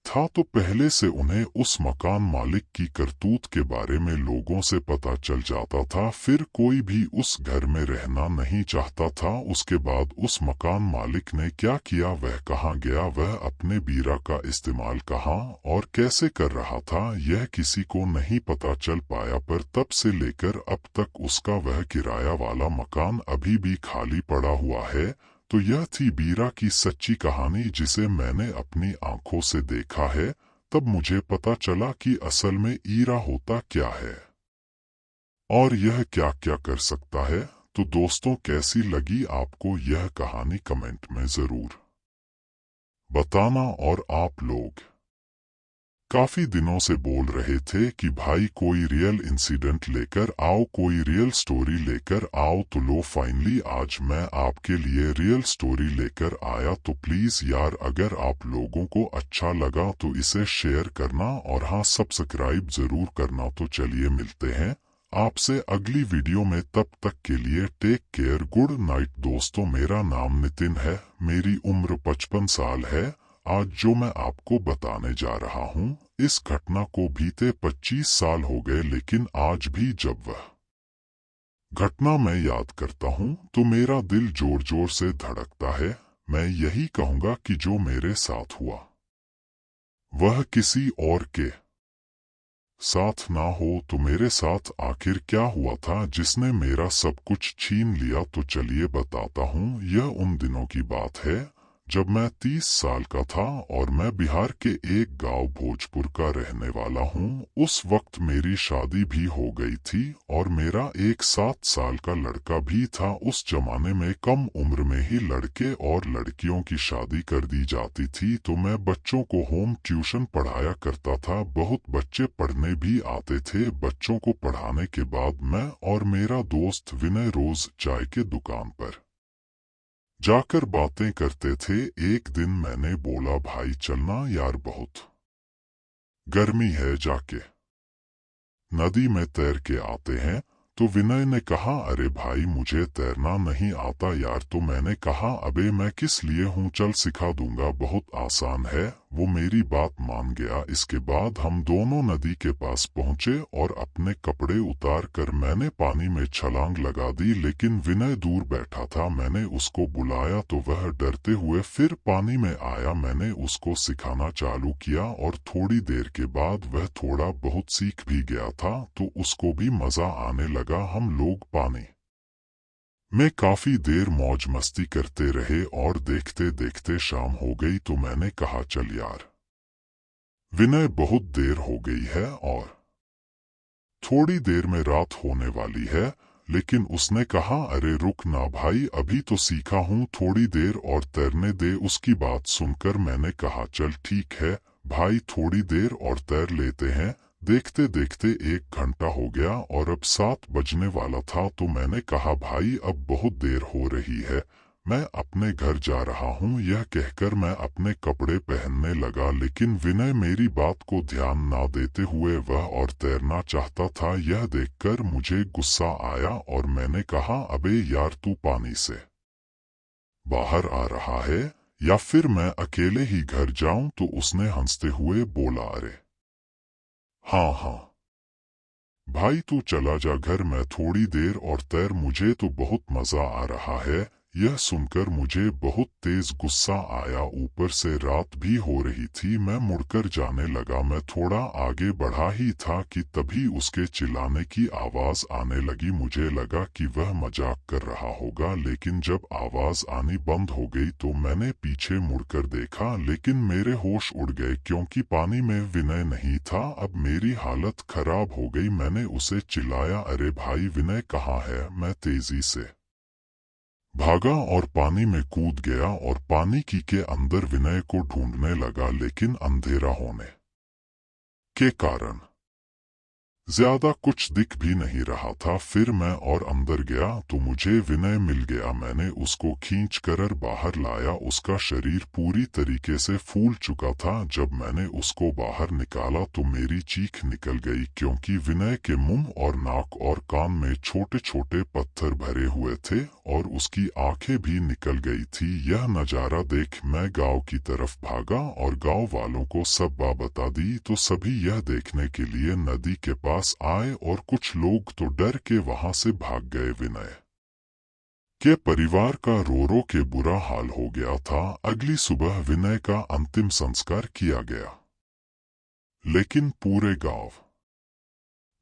था तो पहले से उन्हें उस मकान मालिक की करतूत के बारे में लोगों से पता चल जाता था। फिर कोई भी उस घर में रहना नहीं चाहता था। उसके बाद उस मकान मालिक ने क्या किया, वह कहाँ गया, वह अपने बीरा का इस्तेमाल कहाँ और कैसे कर रहा था, यह किसी को नहीं पता चल पाया। पर तब से लेकर अब तक उसका वह किराया वाला मकान अभी भी खाली पड़ा हुआ है। तो यह थी बीरा की सच्ची कहानी, जिसे मैंने अपनी आंखों से देखा है। तब मुझे पता चला कि असल में ईरा होता क्या है और यह क्या क्या कर सकता है। तो दोस्तों, कैसी लगी आपको यह कहानी कमेंट में जरूर बताना। और आप लोग काफी दिनों से बोल रहे थे कि भाई कोई रियल इंसिडेंट लेकर आओ, कोई रियल स्टोरी लेकर आओ। तो लो, फाइनली आज मैं आपके लिए रियल स्टोरी लेकर आया। तो प्लीज यार, अगर आप लोगों को अच्छा लगा तो इसे शेयर करना और हाँ, सब्सक्राइब जरूर करना। तो चलिए मिलते हैं आपसे अगली वीडियो में। तब तक के लिए टेक केयर, गुड नाइट दोस्तों। मेरा नाम नितिन है, मेरी उम्र 55 साल है। आज जो मैं आपको बताने जा रहा हूँ, इस घटना को बीते 25 साल हो गए, लेकिन आज भी जब वह घटना मैं याद करता हूँ तो मेरा दिल जोर जोर से धड़कता है। मैं यही कहूँगा कि जो मेरे साथ हुआ वह किसी और के साथ ना हो। तो मेरे साथ आखिर क्या हुआ था जिसने मेरा सब कुछ छीन लिया? तो चलिए बताता हूँ। यह उन दिनों की बात है जब मैं 30 साल का था और मैं बिहार के एक गांव भोजपुर का रहने वाला हूँ। उस वक्त मेरी शादी भी हो गई थी और मेरा एक 7 साल का लड़का भी था। उस जमाने में कम उम्र में ही लड़के और लड़कियों की शादी कर दी जाती थी। तो मैं बच्चों को होम ट्यूशन पढ़ाया करता था। बहुत बच्चे पढ़ने भी आते थे। बच्चों को पढ़ाने के बाद मैं और मेरा दोस्त विनय रोज चाय के दुकान पर जाकर बातें करते थे। एक दिन मैंने बोला, भाई चलना यार, बहुत गर्मी है, जाके नदी में तैर के आते हैं। तो विनय ने कहा, अरे भाई मुझे तैरना नहीं आता यार। तो मैंने कहा, अबे मैं किस लिए हूँ, चल सिखा दूंगा, बहुत आसान है। वो मेरी बात मान गया। इसके बाद हम दोनों नदी के पास पहुँचे और अपने कपड़े उतार कर मैंने पानी में छलांग लगा दी। लेकिन विनय दूर बैठा था। मैंने उसको बुलाया तो वह डरते हुए फिर पानी में आया। मैंने उसको सिखाना चालू किया और थोड़ी देर के बाद वह थोड़ा बहुत सीख भी गया था। तो उसको भी मजा आने लगा। हम लोग पानी में काफी देर मौज मस्ती करते रहे और देखते देखते शाम हो गई। तो मैंने कहा, चल यार विनय, बहुत देर हो गई है और थोड़ी देर में रात होने वाली है। लेकिन उसने कहा, अरे रुक ना भाई, अभी तो सीखा हूँ, थोड़ी देर और तैरने दे। उसकी बात सुनकर मैंने कहा, चल ठीक है भाई, थोड़ी देर और तैर लेते हैं। देखते देखते 1 घंटा हो गया और अब 7 बजने वाला था, तो मैंने कहा, भाई अब बहुत देर हो रही है, मैं अपने घर जा रहा हूँ। यह कहकर मैं अपने कपड़े पहनने लगा, लेकिन विनय मेरी बात को ध्यान ना देते हुए वह और तैरना चाहता था। यह देखकर मुझे गुस्सा आया और मैंने कहा, अबे यार, तू पानी से बाहर आ रहा है या फिर मैं अकेले ही घर जाऊं? तो उसने हंसते हुए बोला, अरे हाँ हाँ भाई, तू चला जा घर, मैं थोड़ी देर और तैर, मुझे तो बहुत मजा आ रहा है। यह सुनकर मुझे बहुत तेज गुस्सा आया, ऊपर से रात भी हो रही थी। मैं मुड़कर जाने लगा। मैं थोड़ा आगे बढ़ा ही था कि तभी उसके चिल्लाने की आवाज आने लगी। मुझे लगा कि वह मजाक कर रहा होगा, लेकिन जब आवाज आनी बंद हो गई तो मैंने पीछे मुड़कर देखा, लेकिन मेरे होश उड़ गए क्योंकि पानी में विनय नहीं था। अब मेरी हालत खराब हो गई। मैंने उसे चिल्लाया, अरे भाई विनय कहाँ है? मैं तेजी से भागा और पानी में कूद गया और पानी के अंदर विनय को ढूंढने लगा, लेकिन अंधेरा होने के कारण ज्यादा कुछ दिख भी नहीं रहा था। फिर मैं और अंदर गया तो मुझे विनय मिल गया। मैंने उसको खींच कर बाहर लाया। उसका शरीर पूरी तरीके से फूल चुका था। जब मैंने उसको बाहर निकाला तो मेरी चीख निकल गई, क्योंकि विनय के मुंह और नाक और कान में छोटे छोटे पत्थर भरे हुए थे और उसकी आंखें भी निकल गई थी। यह नजारा देख मैं गांव की तरफ भागा और गांव वालों को सब बात बता दी, तो सभी यह देखने के लिए नदी के पास आए और कुछ लोग तो डर के वहां से भाग गए। विनय के परिवार का रो रो के बुरा हाल हो गया था। अगली सुबह विनय का अंतिम संस्कार किया गया, लेकिन पूरे गांव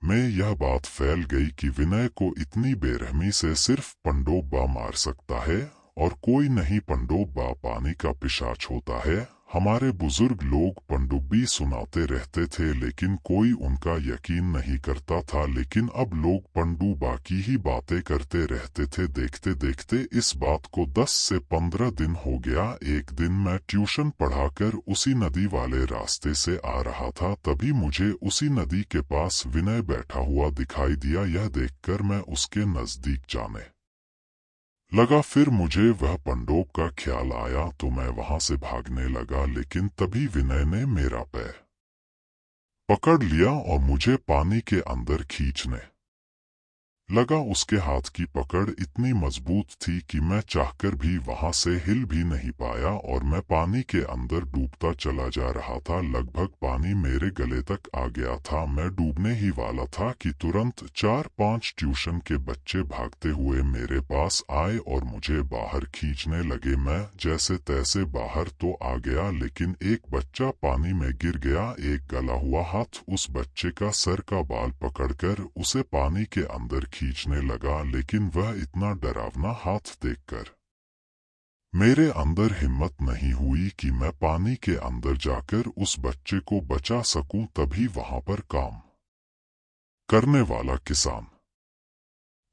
में यह बात फैल गई कि विनय को इतनी बेरहमी से सिर्फ पंडोबा मार सकता है और कोई नहीं। पंडोबा पानी का पिशाच होता है। हमारे बुजुर्ग लोग पनडुब्बी सुनाते रहते थे, लेकिन कोई उनका यकीन नहीं करता था। लेकिन अब लोग पनडुब्बा की ही बातें करते रहते थे। देखते देखते इस बात को 10 से 15 दिन हो गया। एक दिन मैं ट्यूशन पढ़ाकर उसी नदी वाले रास्ते से आ रहा था, तभी मुझे उसी नदी के पास विनय बैठा हुआ दिखाई दिया। यह देखकर मैं उसके नजदीक जाने लगा। फिर मुझे वह पंडोब का ख्याल आया तो मैं वहां से भागने लगा, लेकिन तभी विनय ने मेरा पैर पकड़ लिया और मुझे पानी के अंदर खींचने लगा। उसके हाथ की पकड़ इतनी मजबूत थी कि मैं चाहकर भी वहां से हिल भी नहीं पाया और मैं पानी के अंदर डूबता चला जा रहा था। लगभग पानी मेरे गले तक आ गया था। मैं डूबने ही वाला था कि तुरंत 4-5 ट्यूशन के बच्चे भागते हुए मेरे पास आए और मुझे बाहर खींचने लगे। मैं जैसे तैसे बाहर तो आ गया, लेकिन एक बच्चा पानी में गिर गया। एक गला हुआ हाथ उस बच्चे का सर का बाल पकड़कर उसे पानी के अंदर खींचने लगा, लेकिन वह इतना डरावना हाथ देखकर मेरे अंदर हिम्मत नहीं हुई कि मैं पानी के अंदर जाकर उस बच्चे को बचा सकूं। तभी वहां पर काम करने वाला किसान,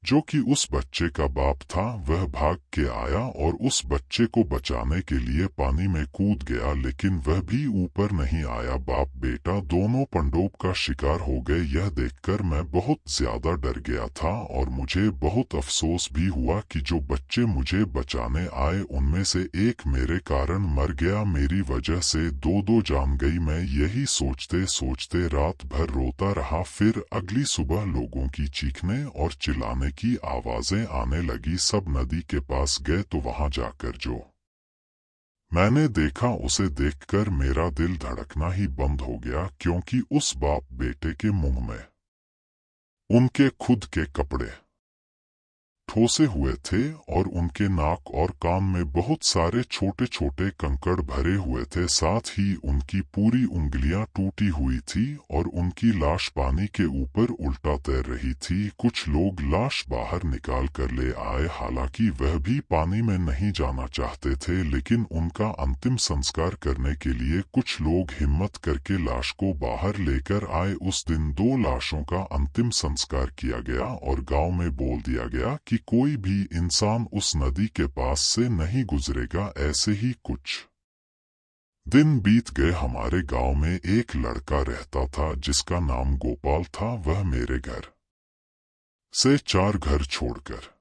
जो कि उस बच्चे का बाप था, वह भाग के आया और उस बच्चे को बचाने के लिए पानी में कूद गया, लेकिन वह भी ऊपर नहीं आया। बाप बेटा दोनों पंडोब का शिकार हो गए। यह देखकर मैं बहुत ज्यादा डर गया था और मुझे बहुत अफसोस भी हुआ कि जो बच्चे मुझे बचाने आए उनमें से एक मेरे कारण मर गया। मेरी वजह से दो जान गई। मैं यही सोचते सोचते रात भर रोता रहा। फिर अगली सुबह लोगों की चीखने और चिल्लाने की आवाजें आने लगी। सब नदी के पास गए तो वहां जाकर जो मैंने देखा उसे देखकर मेरा दिल धड़कना ही बंद हो गया, क्योंकि उस बाप बेटे के मुंह में उनके खुद के कपड़े ठोसे हुए थे और उनके नाक और कान में बहुत सारे छोटे छोटे कंकड़ भरे हुए थे। साथ ही उनकी पूरी उंगलियां टूटी हुई थी और उनकी लाश पानी के ऊपर उल्टा तैर रही थी। कुछ लोग लाश बाहर निकाल कर ले आए, हालांकि वह भी पानी में नहीं जाना चाहते थे, लेकिन उनका अंतिम संस्कार करने के लिए कुछ लोग हिम्मत करके लाश को बाहर लेकर आए। उस दिन 2 लाशों का अंतिम संस्कार किया गया और गांव में बोल दिया गया कि कोई भी इंसान उस नदी के पास से नहीं गुजरेगा। ऐसे ही कुछ दिन बीत गए। हमारे गांव में एक लड़का रहता था जिसका नाम गोपाल था। वह मेरे घर से 4 घर छोड़कर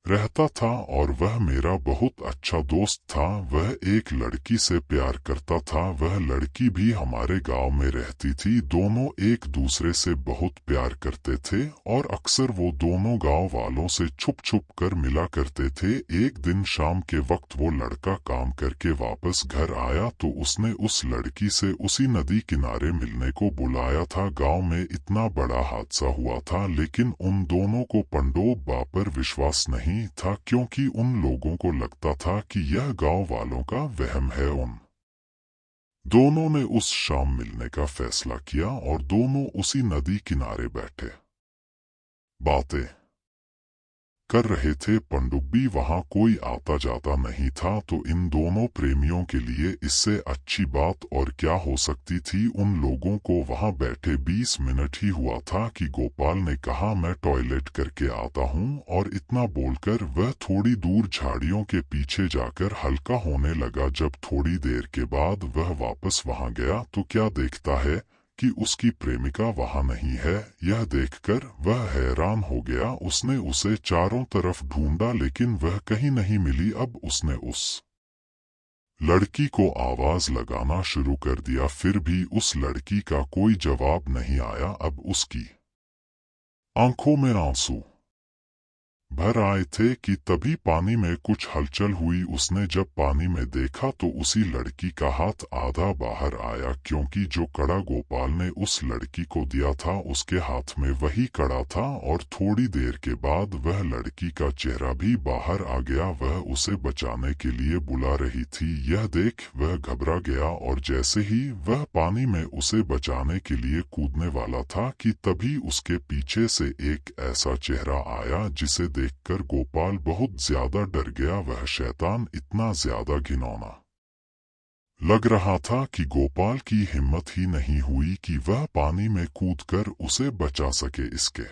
रहता था और वह मेरा बहुत अच्छा दोस्त था। वह एक लड़की से प्यार करता था। वह लड़की भी हमारे गांव में रहती थी। दोनों एक दूसरे से बहुत प्यार करते थे और अक्सर वो दोनों गांव वालों से छुप छुप कर मिला करते थे। एक दिन शाम के वक्त वो लड़का काम करके वापस घर आया तो उसने उस लड़की से उसी नदी किनारे मिलने को बुलाया था। गांव में इतना बड़ा हादसा हुआ था, लेकिन उन दोनों को पंडोबा पर विश्वास नहीं था, क्योंकि उन लोगों को लगता था कि यह गांव वालों का वहम है। उन दोनों ने उस शाम मिलने का फैसला किया और दोनों उसी नदी किनारे बैठे बातें कर रहे थे। पनडुब्बी वहां कोई आता जाता नहीं था, तो इन दोनों प्रेमियों के लिए इससे अच्छी बात और क्या हो सकती थी। उन लोगों को वहां बैठे 20 मिनट ही हुआ था कि गोपाल ने कहा, मैं टॉयलेट करके आता हूं, और इतना बोलकर वह थोड़ी दूर झाड़ियों के पीछे जाकर हल्का होने लगा। जब थोड़ी देर के बाद वह वापस वहां गया तो क्या देखता है कि उसकी प्रेमिका वहां नहीं है। यह देखकर वह हैरान हो गया। उसने उसे चारों तरफ ढूंढा, लेकिन वह कहीं नहीं मिली। अब उसने उस लड़की को आवाज लगाना शुरू कर दिया, फिर भी उस लड़की का कोई जवाब नहीं आया। अब उसकी आंखों में आंसू भर आए थे कि तभी पानी में कुछ हलचल हुई। उसने जब पानी में देखा तो उसी लड़की का हाथ आधा बाहर आया, क्योंकि जो कड़ा गोपाल ने उस लड़की को दिया था उसके हाथ में वही कड़ा था। और थोड़ी देर के बाद वह लड़की का चेहरा भी बाहर आ गया। वह उसे बचाने के लिए बुला रही थी। यह देख वह घबरा गया और जैसे ही वह पानी में उसे बचाने के लिए कूदने वाला था कि तभी उसके पीछे से एक ऐसा चेहरा आया जिसे देखकर गोपाल बहुत ज्यादा डर गया। वह शैतान इतना ज्यादा घिनौना लग रहा था कि गोपाल की हिम्मत ही नहीं हुई कि वह पानी में कूदकर उसे बचा सके। इसके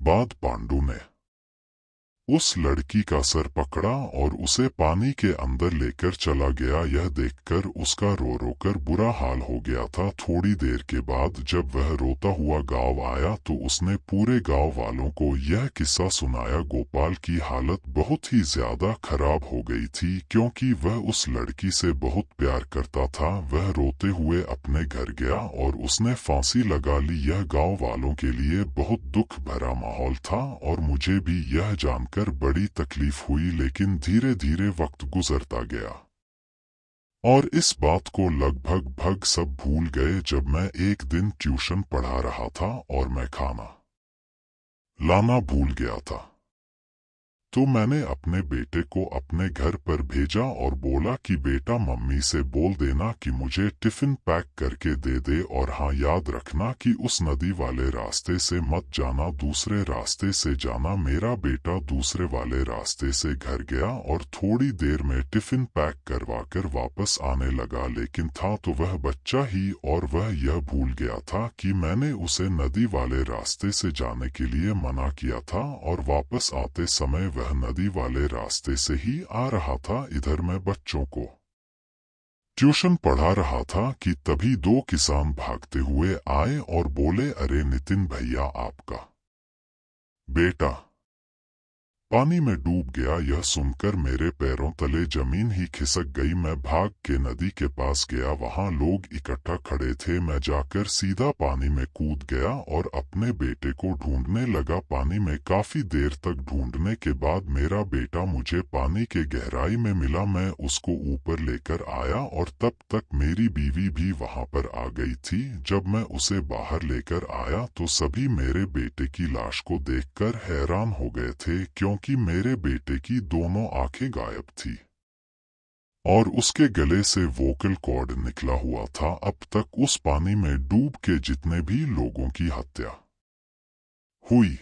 बाद पांडु ने उस लड़की का सर पकड़ा और उसे पानी के अंदर लेकर चला गया। यह देखकर उसका रो रो कर बुरा हाल हो गया था। थोड़ी देर के बाद जब वह रोता हुआ गांव आया तो उसने पूरे गांव वालों को यह किस्सा सुनाया। गोपाल की हालत बहुत ही ज्यादा खराब हो गई थी, क्योंकि वह उस लड़की से बहुत प्यार करता था। वह रोते हुए अपने घर गया और उसने फांसी लगा ली। यह गांव वालों के लिए बहुत दुख भरा माहौल था और मुझे भी यह जानकर बड़ी तकलीफ हुई, लेकिन धीरे धीरे वक्त गुजरता गया और इस बात को लगभग सब भूल गए। जब मैं एक दिन ट्यूशन पढ़ा रहा था और मैं खाना लाना भूल गया था, तो मैंने अपने बेटे को अपने घर पर भेजा और बोला कि बेटा मम्मी से बोल देना कि मुझे टिफिन पैक करके दे दे, और हाँ याद रखना कि उस नदी वाले रास्ते से मत जाना, दूसरे रास्ते से जाना। मेरा बेटा दूसरे वाले रास्ते से घर गया और थोड़ी देर में टिफिन पैक करवा कर वापस आने लगा, लेकिन था तो वह बच्चा ही और वह यह भूल गया था कि मैंने उसे नदी वाले रास्ते से जाने के लिए मना किया था और वापस आते समय वह नदी वाले रास्ते से ही आ रहा था। इधर मैं बच्चों को ट्यूशन पढ़ा रहा था कि तभी 2 किसान भागते हुए आए और बोले, अरे नितिन भैया, आपका बेटा पानी में डूब गया। यह सुनकर मेरे पैरों तले जमीन ही खिसक गई। मैं भाग के नदी के पास गया, वहां लोग इकट्ठा खड़े थे। मैं जाकर सीधा पानी में कूद गया और अपने बेटे को ढूंढने लगा। पानी में काफी देर तक ढूंढने के बाद मेरा बेटा मुझे पानी के गहराई में मिला। मैं उसको ऊपर लेकर आया और तब तक मेरी बीवी भी वहां पर आ गई थी। जब मैं उसे बाहर लेकर आया तो सभी मेरे बेटे की लाश को देखकर हैरान हो गए थे, क्योंकि मेरे बेटे की दोनों आंखें गायब थी और उसके गले से वोकल कॉर्ड निकला हुआ था। अब तक उस पानी में डूब के जितने भी लोगों की हत्या हुई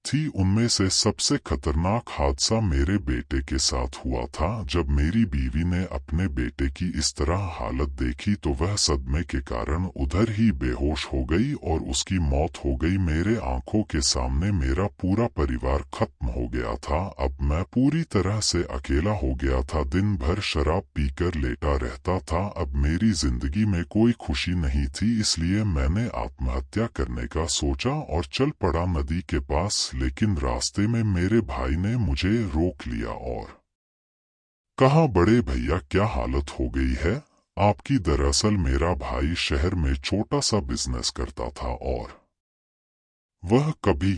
थी, उनमें से सबसे खतरनाक हादसा मेरे बेटे के साथ हुआ था। जब मेरी बीवी ने अपने बेटे की इस तरह हालत देखी तो वह सदमे के कारण उधर ही बेहोश हो गई और उसकी मौत हो गई। मेरे आंखों के सामने मेरा पूरा परिवार खत्म हो गया था। अब मैं पूरी तरह से अकेला हो गया था। दिन भर शराब पीकर लेटा रहता था। अब मेरी जिंदगी में कोई खुशी नहीं थी, इसलिए मैंने आत्महत्या करने का सोचा और चल पड़ा नदी के पास। लेकिन रास्ते में मेरे भाई ने मुझे रोक लिया और कहा, बड़े भैया क्या हालत हो गई है आपकी? दरअसल मेरा भाई शहर में छोटा सा बिजनेस करता था और वह कभी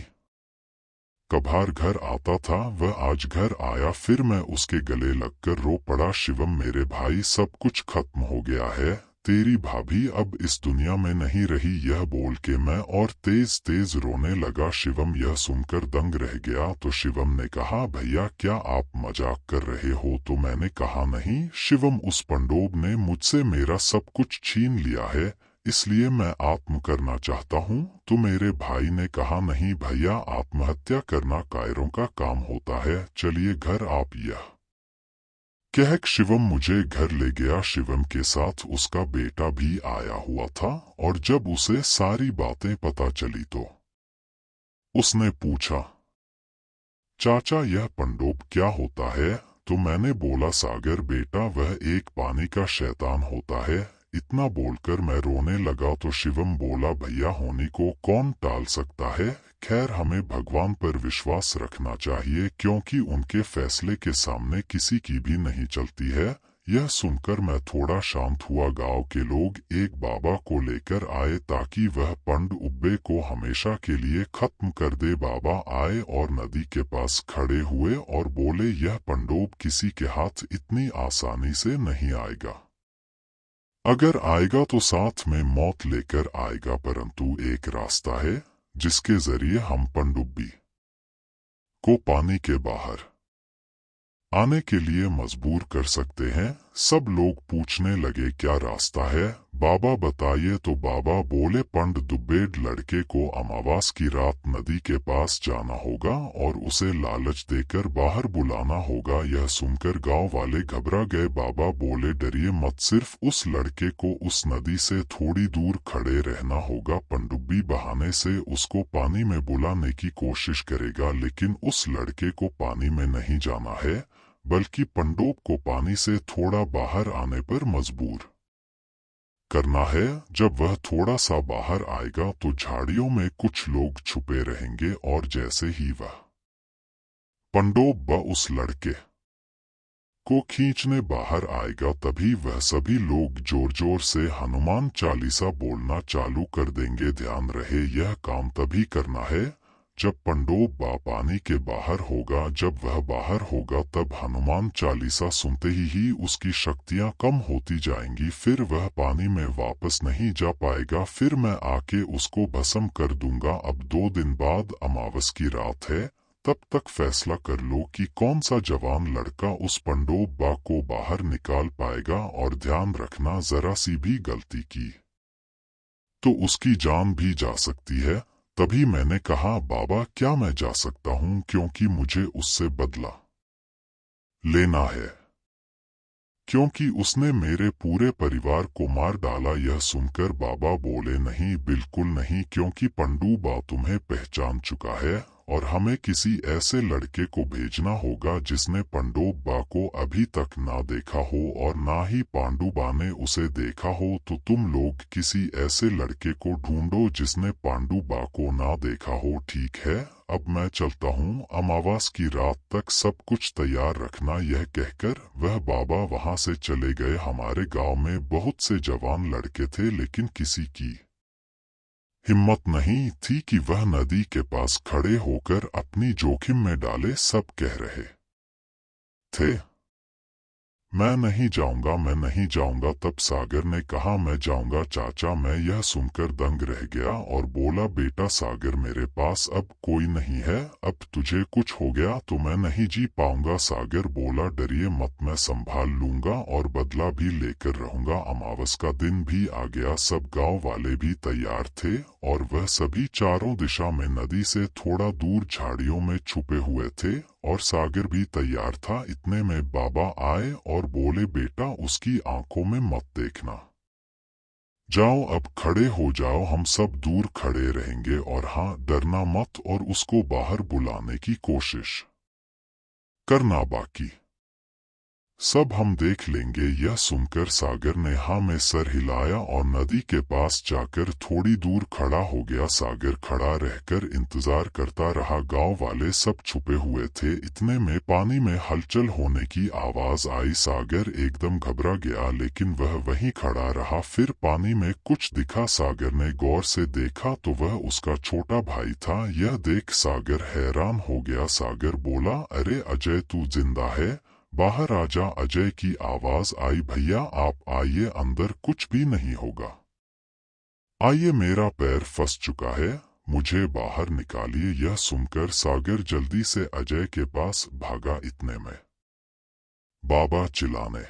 कभार घर आता था। वह आज घर आया, फिर मैं उसके गले लगकर रो पड़ा। शिवम मेरे भाई, सब कुछ खत्म हो गया है। तेरी भाभी अब इस दुनिया में नहीं रही। यह बोल के मैं और तेज तेज रोने लगा। शिवम यह सुनकर दंग रह गया। तो शिवम ने कहा, भैया क्या आप मजाक कर रहे हो? तो मैंने कहा, नहीं शिवम, उस पंडोब ने मुझसे मेरा सब कुछ छीन लिया है, इसलिए मैं आत्म करना चाहता हूँ। तो मेरे भाई ने कहा, नहीं भैया, आत्महत्या करना कायरों का काम होता है, चलिए घर आप। यह कह शिवम मुझे घर ले गया। शिवम के साथ उसका बेटा भी आया हुआ था और जब उसे सारी बातें पता चली तो उसने पूछा, चाचा यह पंडोब क्या होता है? तो मैंने बोला, सागर बेटा, वह एक पानी का शैतान होता है। इतना बोलकर मैं रोने लगा तो शिवम बोला, भैया होने को कौन टाल सकता है? खैर हमें भगवान पर विश्वास रखना चाहिए, क्योंकि उनके फैसले के सामने किसी की भी नहीं चलती है। यह सुनकर मैं थोड़ा शांत हुआ। गांव के लोग एक बाबा को लेकर आए ताकि वह पंड उब्बे को हमेशा के लिए खत्म कर दे। बाबा आए और नदी के पास खड़े हुए और बोले, यह पंडोब किसी के हाथ इतनी आसानी से नहीं आएगा। अगर आएगा तो साथ में मौत लेकर आएगा, परंतु एक रास्ता है जिसके जरिए हम पनडुब्बी को पानी के बाहर आने के लिए मजबूर कर सकते हैं। सब लोग पूछने लगे, क्या रास्ता है बाबा, बताइए। तो बाबा बोले, पंड दुब्बेड लड़के को अमावास की रात नदी के पास जाना होगा और उसे लालच देकर बाहर बुलाना होगा। यह सुनकर गांव वाले घबरा गए। बाबा बोले, डरिए मत, सिर्फ उस लड़के को उस नदी से थोड़ी दूर खड़े रहना होगा। पनडुब्बी बहाने से उसको पानी में बुलाने की कोशिश करेगा, लेकिन उस लड़के को पानी में नहीं जाना है, बल्कि पंडोब को पानी से थोड़ा बाहर आने पर मजबूर करना है। जब वह थोड़ा सा बाहर आएगा तो झाड़ियों में कुछ लोग छुपे रहेंगे और जैसे ही वह पंडोब व उस लड़के को खींचने बाहर आएगा, तभी वह सभी लोग जोर जोर से हनुमान चालीसा बोलना चालू कर देंगे। ध्यान रहे, यह काम तभी करना है जब पंडोब पानी के बाहर होगा। जब वह बाहर होगा तब हनुमान चालीसा सुनते ही उसकी शक्तियां कम होती जाएंगी, फिर वह पानी में वापस नहीं जा पाएगा। फिर मैं आके उसको भस्म कर दूंगा। अब 2 दिन बाद अमावस की रात है, तब तक फैसला कर लो कि कौन सा जवान लड़का उस पंडोब को बाहर निकाल पाएगा। और ध्यान रखना, जरा सी भी गलती की तो उसकी जान भी जा सकती है। तभी मैंने कहा, बाबा क्या मैं जा सकता हूँ, क्योंकि मुझे उससे बदला लेना है, क्योंकि उसने मेरे पूरे परिवार को मार डाला। यह सुनकर बाबा बोले, नहीं बिल्कुल नहीं, क्योंकि पंडुबा तुम्हें पहचान चुका है और हमें किसी ऐसे लड़के को भेजना होगा जिसने पंडुबा को अभी तक ना देखा हो और ना ही पांडुबा ने उसे देखा हो। तो तुम लोग किसी ऐसे लड़के को ढूंढो जिसने पांडुबा को ना देखा हो, ठीक है? अब मैं चलता हूँ, अमावास की रात तक सब कुछ तैयार रखना। यह कहकर वह बाबा वहां से चले गए। हमारे गांव में बहुत से जवान लड़के थे, लेकिन किसी की हिम्मत नहीं थी कि वह नदी के पास खड़े होकर अपनी जोखिम में डाले। सब कह रहे थे, मैं नहीं जाऊंगा, मैं नहीं जाऊंगा। तब सागर ने कहा, मैं जाऊंगा चाचा। मैं यह सुनकर दंग रह गया और बोला, बेटा सागर, मेरे पास अब कोई नहीं है। अब तुझे कुछ हो गया तो मैं नहीं जी पाऊंगा। सागर बोला, डरिए मत, मैं संभाल लूंगा और बदला भी लेकर रहूंगा। अमावस का दिन भी आ गया। सब गांव वाले भी तैयार थे और वह सभी चारों दिशा में नदी से थोड़ा दूर झाड़ियों में छुपे हुए थे और सागर भी तैयार था। इतने में बाबा आए और बोले, बेटा उसकी आंखों में मत देखना, जाओ अब खड़े हो जाओ, हम सब दूर खड़े रहेंगे और हाँ, डरना मत और उसको बाहर बुलाने की कोशिश करना, बाकी सब हम देख लेंगे। यह सुनकर सागर ने हाँ में सर हिलाया और नदी के पास जाकर थोड़ी दूर खड़ा हो गया। सागर खड़ा रहकर इंतजार करता रहा। गांव वाले सब छुपे हुए थे। इतने में पानी में हलचल होने की आवाज आई। सागर एकदम घबरा गया, लेकिन वह वहीं खड़ा रहा। फिर पानी में कुछ दिखा। सागर ने गौर से देखा तो वह उसका छोटा भाई था। यह देख सागर हैरान हो गया। सागर बोला, अरे अजय, तू जिंदा है? बाहर आजा। अजय की आवाज आई, भैया आप आइए अंदर, कुछ भी नहीं होगा। आइए, मेरा पैर फंस चुका है, मुझे बाहर निकालिए। यह सुनकर सागर जल्दी से अजय के पास भागा। इतने में बाबा चिल्लाने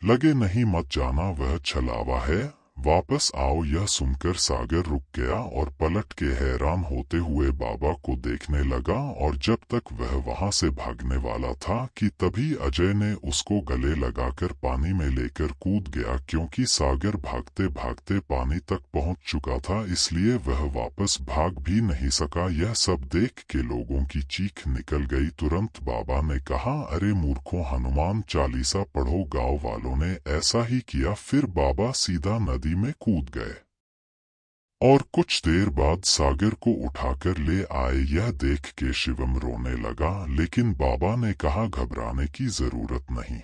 लगे, नहीं मत जाना, वह छलावा है, वापस आओ। यह सुनकर सागर रुक गया और पलट के हैरान होते हुए बाबा को देखने लगा। और जब तक वह वहां से भागने वाला था कि तभी अजय ने उसको गले लगाकर पानी में लेकर कूद गया। क्योंकि सागर भागते भागते पानी तक पहुंच चुका था, इसलिए वह वापस भाग भी नहीं सका। यह सब देख के लोगों की चीख निकल गई। तुरंत बाबा ने कहा, अरे मूर्खों, हनुमान चालीसा पढ़ो। गांव वालों ने ऐसा ही किया। फिर बाबा सीधा नदी में कूद गए और कुछ देर बाद सागर को उठाकर ले आए। यह देख के शिवम रोने लगा, लेकिन बाबा ने कहा, घबराने की जरूरत नहीं,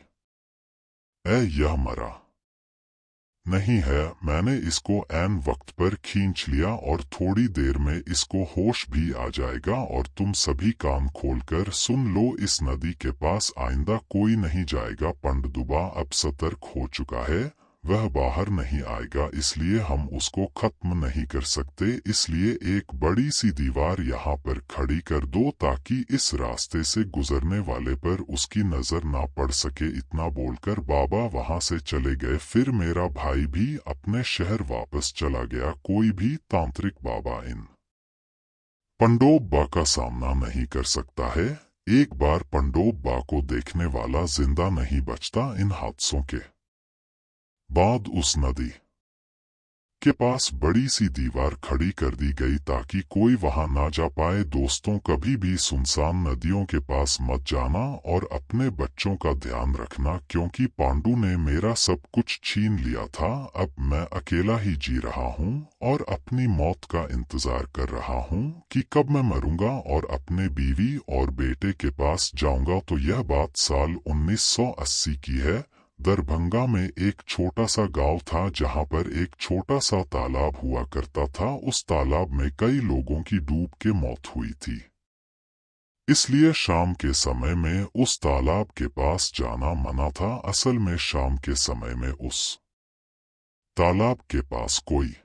यह मरा नहीं है, मैंने इसको ऐन वक्त पर खींच लिया और थोड़ी देर में इसको होश भी आ जाएगा। और तुम सभी कान खोलकर सुन लो, इस नदी के पास आइंदा कोई नहीं जाएगा। पंडदुबा अब सतर्क हो चुका है, वह बाहर नहीं आएगा, इसलिए हम उसको खत्म नहीं कर सकते। इसलिए एक बड़ी सी दीवार यहाँ पर खड़ी कर दो ताकि इस रास्ते से गुजरने वाले पर उसकी नजर ना पड़ सके। इतना बोलकर बाबा वहां से चले गए। फिर मेरा भाई भी अपने शहर वापस चला गया। कोई भी तांत्रिक बाबा इन पंडोब बा का सामना नहीं कर सकता है। एक बार पंडोब बा को देखने वाला जिंदा नहीं बचता। इन हादसों के बाद उस नदी के पास बड़ी सी दीवार खड़ी कर दी गई ताकि कोई वहां ना जा पाए। दोस्तों, कभी भी सुनसान नदियों के पास मत जाना और अपने बच्चों का ध्यान रखना, क्योंकि पांडु ने मेरा सब कुछ छीन लिया था। अब मैं अकेला ही जी रहा हूँ और अपनी मौत का इंतजार कर रहा हूँ कि कब मैं मरूंगा और अपने बीवी और बेटे के पास जाऊंगा। तो यह बात साल 1980 की है। दरभंगा में एक छोटा सा गांव था जहां पर एक छोटा सा तालाब हुआ करता था। उस तालाब में कई लोगों की डूब के मौत हुई थी, इसलिए शाम के समय में उस तालाब के पास जाना मना था। असल में शाम के समय में उस तालाब के पास कोई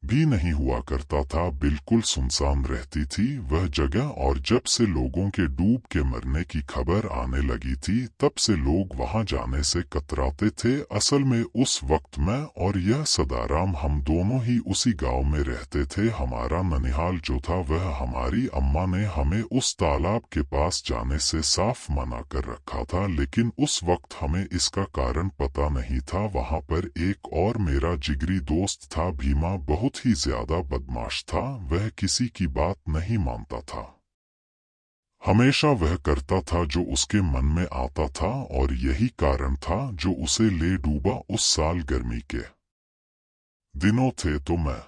भी नहीं हुआ करता था, बिल्कुल सुनसान रहती थी वह जगह। और जब से लोगों के डूब के मरने की खबर आने लगी थी, तब से लोग वहां जाने से कतराते थे। असल में उस वक्त मैं और यह सदाराम, हम दोनों ही उसी गांव में रहते थे। हमारा ननिहाल जो था, वह हमारी अम्मा ने हमें उस तालाब के पास जाने से साफ मना कर रखा था, लेकिन उस वक्त हमें इसका कारण पता नहीं था। वहां पर एक और मेरा जिगरी दोस्त था, भीमा, बहुत ही ज्यादा बदमाश था। वह किसी की बात नहीं मानता था, हमेशा वह करता था जो उसके मन में आता था, और यही कारण था जो उसे ले डूबा। उस साल गर्मी के दिनों थे तो मैं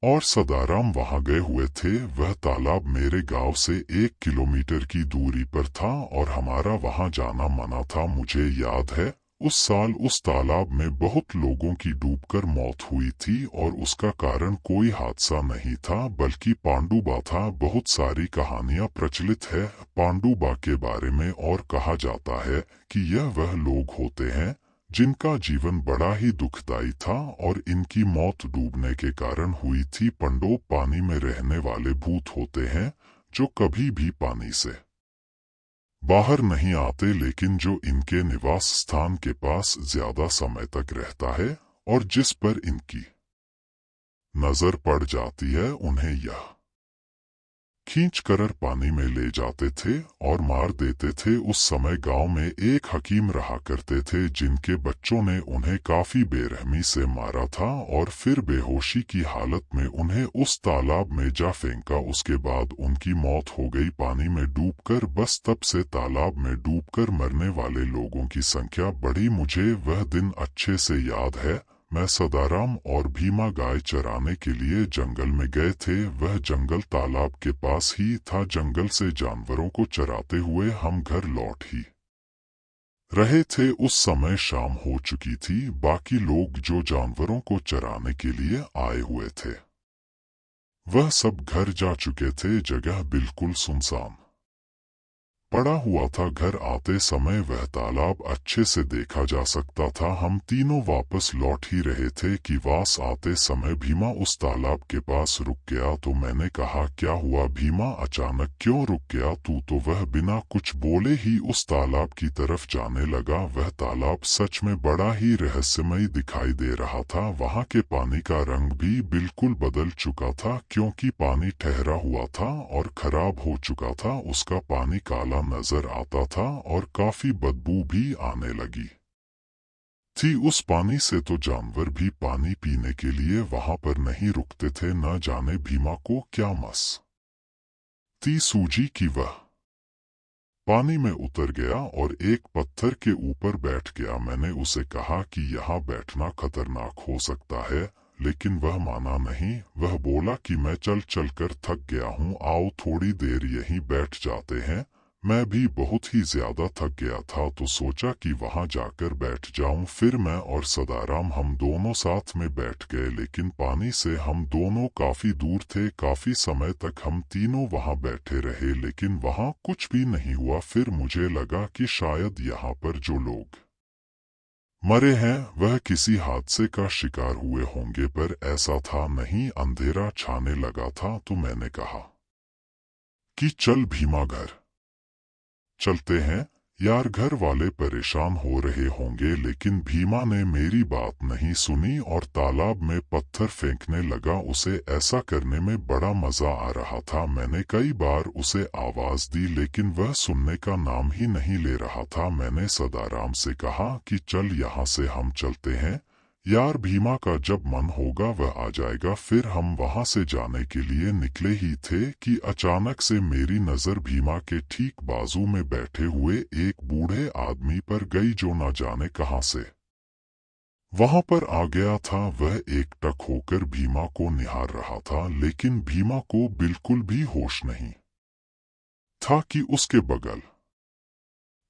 और सदाराम वहां गए हुए थे। वह तालाब मेरे गांव से 1 किलोमीटर की दूरी पर था और हमारा वहां जाना मना था। मुझे याद है उस साल उस तालाब में बहुत लोगों की डूबकर मौत हुई थी और उसका कारण कोई हादसा नहीं था बल्कि पांडुबा था। बहुत सारी कहानियां प्रचलित है पांडुबा के बारे में और कहा जाता है कि यह वह लोग होते हैं जिनका जीवन बड़ा ही दुखदायी था और इनकी मौत डूबने के कारण हुई थी। पंडोब पानी में रहने वाले भूत होते हैं जो कभी भी पानी से बाहर नहीं आते लेकिन जो इनके निवास स्थान के पास ज्यादा समय तक रहता है और जिस पर इनकी नजर पड़ जाती है उन्हें यह खींच कर पानी में ले जाते थे और मार देते थे। उस समय गांव में एक हकीम रहा करते थे जिनके बच्चों ने उन्हें काफी बेरहमी से मारा था और फिर बेहोशी की हालत में उन्हें उस तालाब में जा फेंका। उसके बाद उनकी मौत हो गई पानी में डूबकर। बस तब से तालाब में डूबकर मरने वाले लोगों की संख्या बढ़ी। मुझे वह दिन अच्छे से याद है। मैं सदाराम और भीमा गाय चराने के लिए जंगल में गए थे। वह जंगल तालाब के पास ही था। जंगल से जानवरों को चराते हुए हम घर लौट ही रहे थे। उस समय शाम हो चुकी थी। बाकी लोग जो जानवरों को चराने के लिए आए हुए थे वह सब घर जा चुके थे। जगह बिल्कुल सुनसान पड़ा हुआ था। घर आते समय वह तालाब अच्छे से देखा जा सकता था। हम तीनों वापस लौट ही रहे थे कि वास आते समय भीमा उस तालाब के पास रुक गया। तो मैंने कहा, क्या हुआ भीमा, अचानक क्यों रुक गया तू? तो वह बिना कुछ बोले ही उस तालाब की तरफ जाने लगा। वह तालाब सच में बड़ा ही रहस्यमय दिखाई दे रहा था। वहां के पानी का रंग भी बिल्कुल बदल चुका था क्योंकि पानी ठहरा हुआ था और खराब हो चुका था। उसका पानी काला नजर आता था और काफी बदबू भी आने लगी थी उस पानी से। तो जानवर भी पानी पीने के लिए वहां पर नहीं रुकते थे। न जाने भीमा को क्या मस ती सूझी कि वह पानी में उतर गया और एक पत्थर के ऊपर बैठ गया। मैंने उसे कहा कि यहाँ बैठना खतरनाक हो सकता है, लेकिन वह माना नहीं। वह बोला कि मैं चल चल कर थक गया हूँ, आओ थोड़ी देर यहीं बैठ जाते हैं। मैं भी बहुत ही ज्यादा थक गया था तो सोचा कि वहां जाकर बैठ जाऊं। फिर मैं और सदाराम हम दोनों साथ में बैठ गए, लेकिन पानी से हम दोनों काफी दूर थे। काफी समय तक हम तीनों वहां बैठे रहे लेकिन वहां कुछ भी नहीं हुआ। फिर मुझे लगा कि शायद यहाँ पर जो लोग मरे हैं वह किसी हादसे का शिकार हुए होंगे, पर ऐसा था नहीं। अंधेरा छाने लगा था तो मैंने कहा कि चल भीमा घर चलते हैं यार। घर वाले परेशान हो रहे होंगे, लेकिन भीमा ने मेरी बात नहीं सुनी और तालाब में पत्थर फेंकने लगा। उसे ऐसा करने में बड़ा मजा आ रहा था। मैंने कई बार उसे आवाज दी लेकिन वह सुनने का नाम ही नहीं ले रहा था। मैंने सदाराम से कहा कि चल यहाँ से हम चलते हैं यार, भीमा का जब मन होगा वह आ जाएगा। फिर हम वहां से जाने के लिए निकले ही थे कि अचानक से मेरी नजर भीमा के ठीक बाजू में बैठे हुए एक बूढ़े आदमी पर गई जो न जाने कहां से वहां पर आ गया था। वह एकटक होकर भीमा को निहार रहा था, लेकिन भीमा को बिल्कुल भी होश नहीं था कि उसके बगल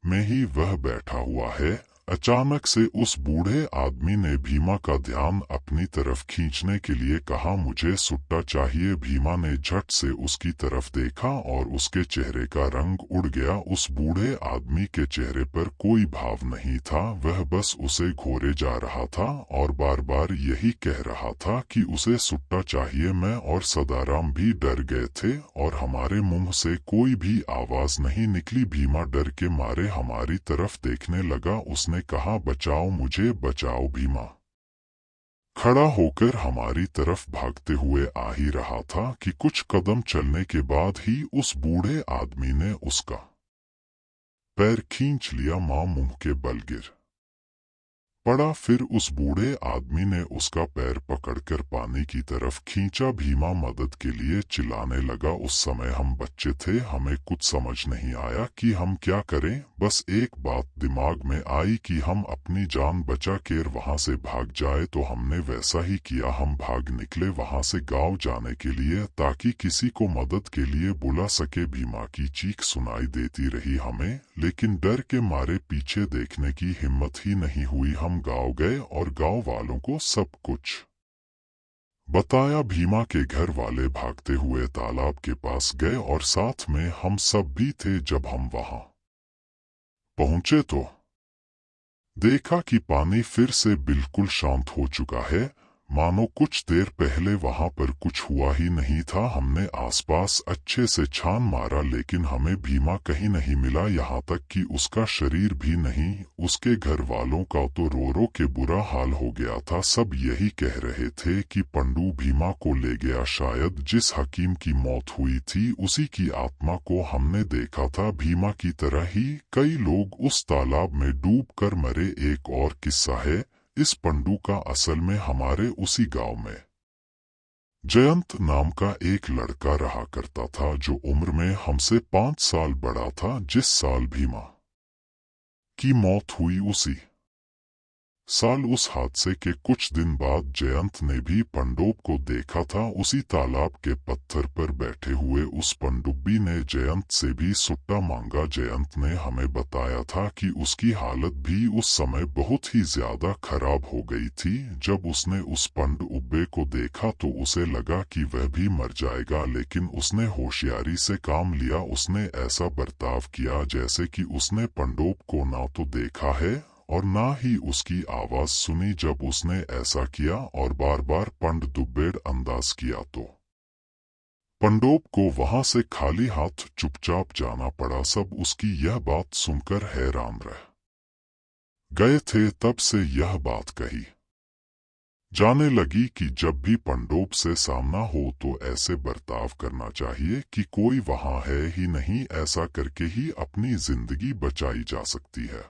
में ही वह बैठा हुआ है। अचानक से उस बूढ़े आदमी ने भीमा का ध्यान अपनी तरफ खींचने के लिए कहा, मुझे सुट्टा चाहिए। भीमा ने झट से उसकी तरफ देखा और उसके चेहरे का रंग उड़ गया। उस बूढ़े आदमी के चेहरे पर कोई भाव नहीं था, वह बस उसे घूरे जा रहा था और बार बार यही कह रहा था कि उसे सुट्टा चाहिए। मैं और सदाराम भी डर गए थे और हमारे मुंह से कोई भी आवाज नहीं निकली। भीमा डर के मारे हमारी तरफ देखने लगा। उसने कहा, बचाओ मुझे, बचाओ। भीमा खड़ा होकर हमारी तरफ भागते हुए आ ही रहा था कि कुछ कदम चलने के बाद ही उस बूढ़े आदमी ने उसका पैर खींच लिया। मां मुंह के बल गिर पड़ा। फिर उस बूढ़े आदमी ने उसका पैर पकड़कर पानी की तरफ खींचा। भीमा मदद के लिए चिल्लाने लगा। उस समय हम बच्चे थे, हमें कुछ समझ नहीं आया कि हम क्या करें। बस एक बात दिमाग में आई कि हम अपनी जान बचा कर वहां से भाग जाए। तो हमने वैसा ही किया। हम भाग निकले वहां से गांव जाने के लिए, ताकि किसी को मदद के लिए बुला सके। भीमा की चीख सुनाई देती रही हमें, लेकिन डर के मारे पीछे देखने की हिम्मत ही नहीं हुई। हम गांव गए और गांव वालों को सब कुछ बताया। भीमा के घर वाले भागते हुए तालाब के पास गए और साथ में हम सब भी थे। जब हम वहां पहुंचे तो देखा कि पानी फिर से बिल्कुल शांत हो चुका है, मानो कुछ देर पहले वहां पर कुछ हुआ ही नहीं था। हमने आसपास अच्छे से छान मारा, लेकिन हमें भीमा कहीं नहीं मिला, यहाँ तक कि उसका शरीर भी नहीं। उसके घर वालों का तो रो रो के बुरा हाल हो गया था। सब यही कह रहे थे कि पंडू भीमा को ले गया। शायद जिस हकीम की मौत हुई थी उसी की आत्मा को हमने देखा था। भीमा की तरह ही कई लोग उस तालाब में डूब कर मरे। एक और किस्सा है इस पंडू का। असल में हमारे उसी गांव में जयंत नाम का एक लड़का रहा करता था, जो उम्र में हमसे 5 साल बड़ा था। जिस साल भीमा की मौत हुई उसी साल उस हादसे के कुछ दिन बाद जयंत ने भी पंडोब को देखा था। उसी तालाब के पत्थर पर बैठे हुए उस पनडुब्बी ने जयंत से भी सुट्टा मांगा। जयंत ने हमें बताया था कि उसकी हालत भी उस समय बहुत ही ज्यादा खराब हो गई थी। जब उसने उस पनडुब्बे को देखा तो उसे लगा कि वह भी मर जाएगा, लेकिन उसने होशियारी से काम लिया। उसने ऐसा बर्ताव किया जैसे कि उसने पंडोब को ना तो देखा है और ना ही उसकी आवाज सुनी। जब उसने ऐसा किया और बार बार पनडुब्बे अंदाज किया तो पंडोब को वहां से खाली हाथ चुपचाप जाना पड़ा। सब उसकी यह बात सुनकर हैरान रह गए थे। तब से यह बात कही जाने लगी कि जब भी पंडोब से सामना हो तो ऐसे बर्ताव करना चाहिए कि कोई वहां है ही नहीं। ऐसा करके ही अपनी जिंदगी बचाई जा सकती है।